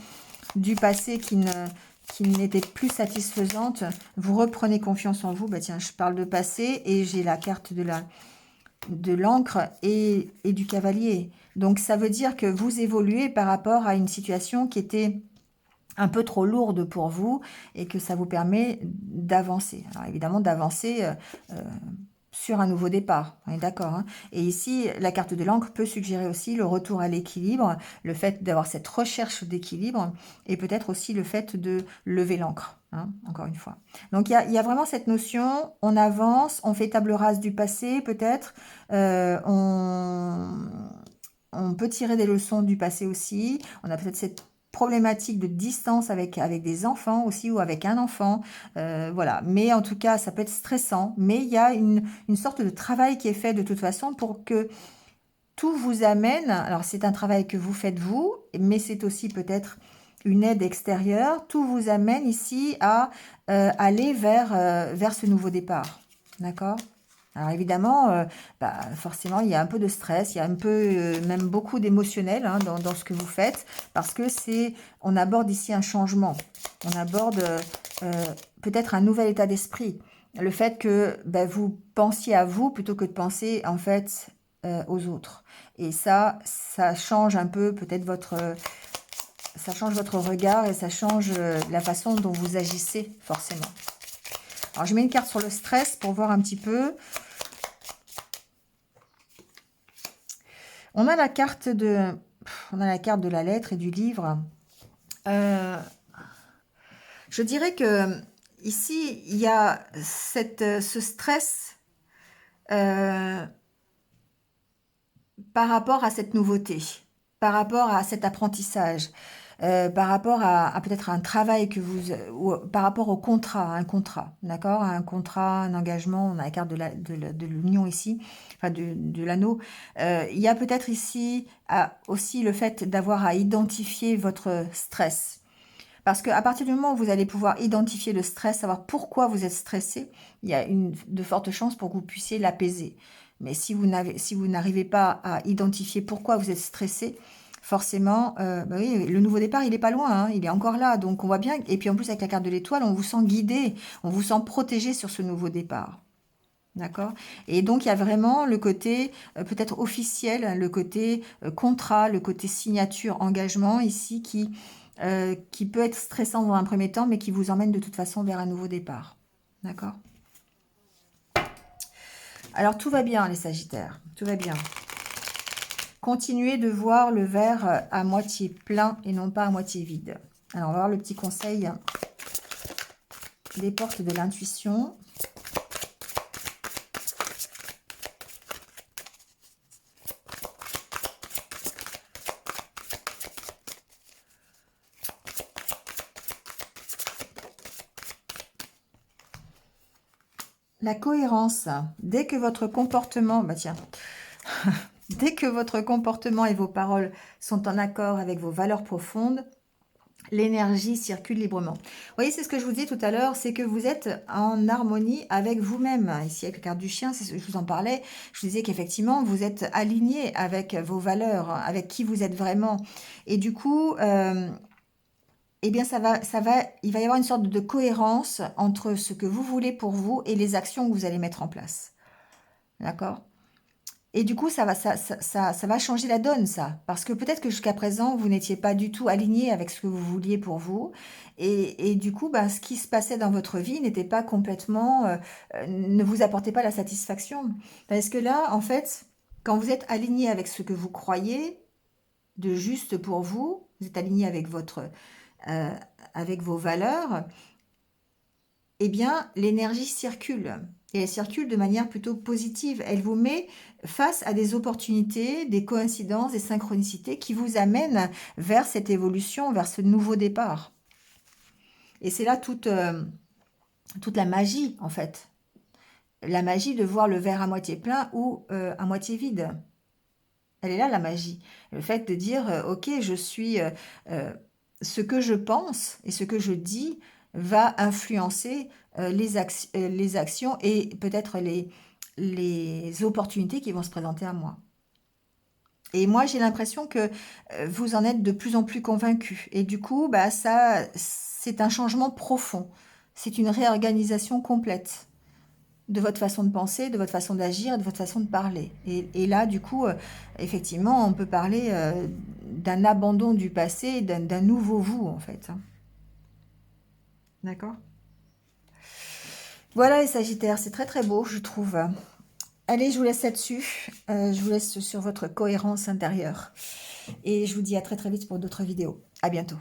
du passé qui n'était plus satisfaisante. Vous reprenez confiance en vous. Bah tiens, je parle de passé et j'ai la carte de l'encre et du cavalier. Donc, ça veut dire que vous évoluez par rapport à une situation qui était un peu trop lourde pour vous et que ça vous permet d'avancer. Alors évidemment d'avancer sur un nouveau départ, on est d'accord, hein. Et ici, la carte de l'encre peut suggérer aussi le retour à l'équilibre, le fait d'avoir cette recherche d'équilibre et peut-être aussi le fait de lever l'encre, hein, encore une fois. Donc il y a vraiment cette notion, on avance, on fait table rase du passé peut-être, on peut tirer des leçons du passé aussi, on a peut-être cette problématique de distance avec des enfants aussi ou avec un enfant, voilà. Mais en tout cas, ça peut être stressant, mais il y a une sorte de travail qui est fait de toute façon pour que tout vous amène, alors c'est un travail que vous faites vous, mais c'est aussi peut-être une aide extérieure, tout vous amène ici à aller vers ce nouveau départ, d'accord? Alors évidemment, forcément, il y a un peu de stress, il y a un peu, même beaucoup d'émotionnel hein, dans ce que vous faites, parce que on aborde ici un changement, on aborde peut-être un nouvel état d'esprit, le fait que vous pensiez à vous plutôt que de penser en fait aux autres. Et ça change un peu peut-être ça change votre regard et ça change la façon dont vous agissez forcément. Alors je mets une carte sur le stress pour voir un petit peu. On a la carte de la lettre et du livre. Je dirais que ici, il y a ce stress par rapport à cette nouveauté, par rapport à cet apprentissage, par rapport à peut-être un travail ou par rapport au contrat, à un contrat, d'accord? Un contrat, un engagement, on a la carte de l'union ici, enfin de l'anneau. Il y a peut-être ici aussi le fait d'avoir à identifier votre stress. Parce qu'à partir du moment où vous allez pouvoir identifier le stress, savoir pourquoi vous êtes stressé, il y a de fortes chances pour que vous puissiez l'apaiser. Mais si vous n'arrivez pas à identifier pourquoi vous êtes stressé, forcément, oui, le nouveau départ, il n'est pas loin, hein, il est encore là. Donc on voit bien, et puis en plus avec la carte de l'étoile, on vous sent guidé, on vous sent protégé sur ce nouveau départ. D'accord? Et donc il y a vraiment le côté peut-être officiel, le côté contrat, le côté signature, engagement ici qui peut être stressant dans un premier temps, mais qui vous emmène de toute façon vers un nouveau départ. D'accord? Alors tout va bien les Sagittaires, tout va bien. continuez de voir le verre à moitié plein et non pas à moitié vide. Alors, on va voir le petit conseil des portes de l'intuition. La cohérence. Dès que votre comportement, bah tiens, dès que votre comportement et vos paroles sont en accord avec vos valeurs profondes, l'énergie circule librement. Vous voyez, c'est ce que je vous disais tout à l'heure, c'est que vous êtes en harmonie avec vous-même. Ici, avec la carte du chien, c'est ce que je vous en parlais. Je vous disais qu'effectivement, vous êtes aligné avec vos valeurs, avec qui vous êtes vraiment. Et du coup, eh bien, il va y avoir une sorte de cohérence entre ce que vous voulez pour vous et les actions que vous allez mettre en place. D'accord? Et du coup, ça va changer la donne, ça. Parce que peut-être que jusqu'à présent, vous n'étiez pas du tout aligné avec ce que vous vouliez pour vous. Et du coup, bah, ce qui se passait dans votre vie n'était pas complètement... ne vous apportait pas la satisfaction. Parce que là, en fait, quand vous êtes aligné avec ce que vous croyez de juste pour vous, vous êtes aligné avec euh, avec vos valeurs, eh bien, l'énergie circule. Et elle circule de manière plutôt positive. Elle vous met face à des opportunités, des coïncidences, des synchronicités qui vous amènent vers cette évolution, vers ce nouveau départ. Et c'est là toute la magie, en fait. La magie de voir le verre à moitié plein ou à moitié vide. Elle est là, la magie. Le fait de dire, ok, je suis... ce que je pense et ce que je dis va influencer les actions et peut-être les opportunités qui vont se présenter à moi. Et moi, j'ai l'impression que vous en êtes de plus en plus convaincu. Et du coup, bah, ça, c'est un changement profond. C'est une réorganisation complète de votre façon de penser, de votre façon d'agir, de votre façon de parler. Et là, du coup, effectivement, on peut parler d'un abandon du passé, d'un nouveau vous, en fait. D'accord? Voilà les Sagittaires, c'est très très beau, je trouve. Allez, je vous laisse là-dessus. Je vous laisse sur votre cohérence intérieure. Et je vous dis à très très vite pour d'autres vidéos. À bientôt.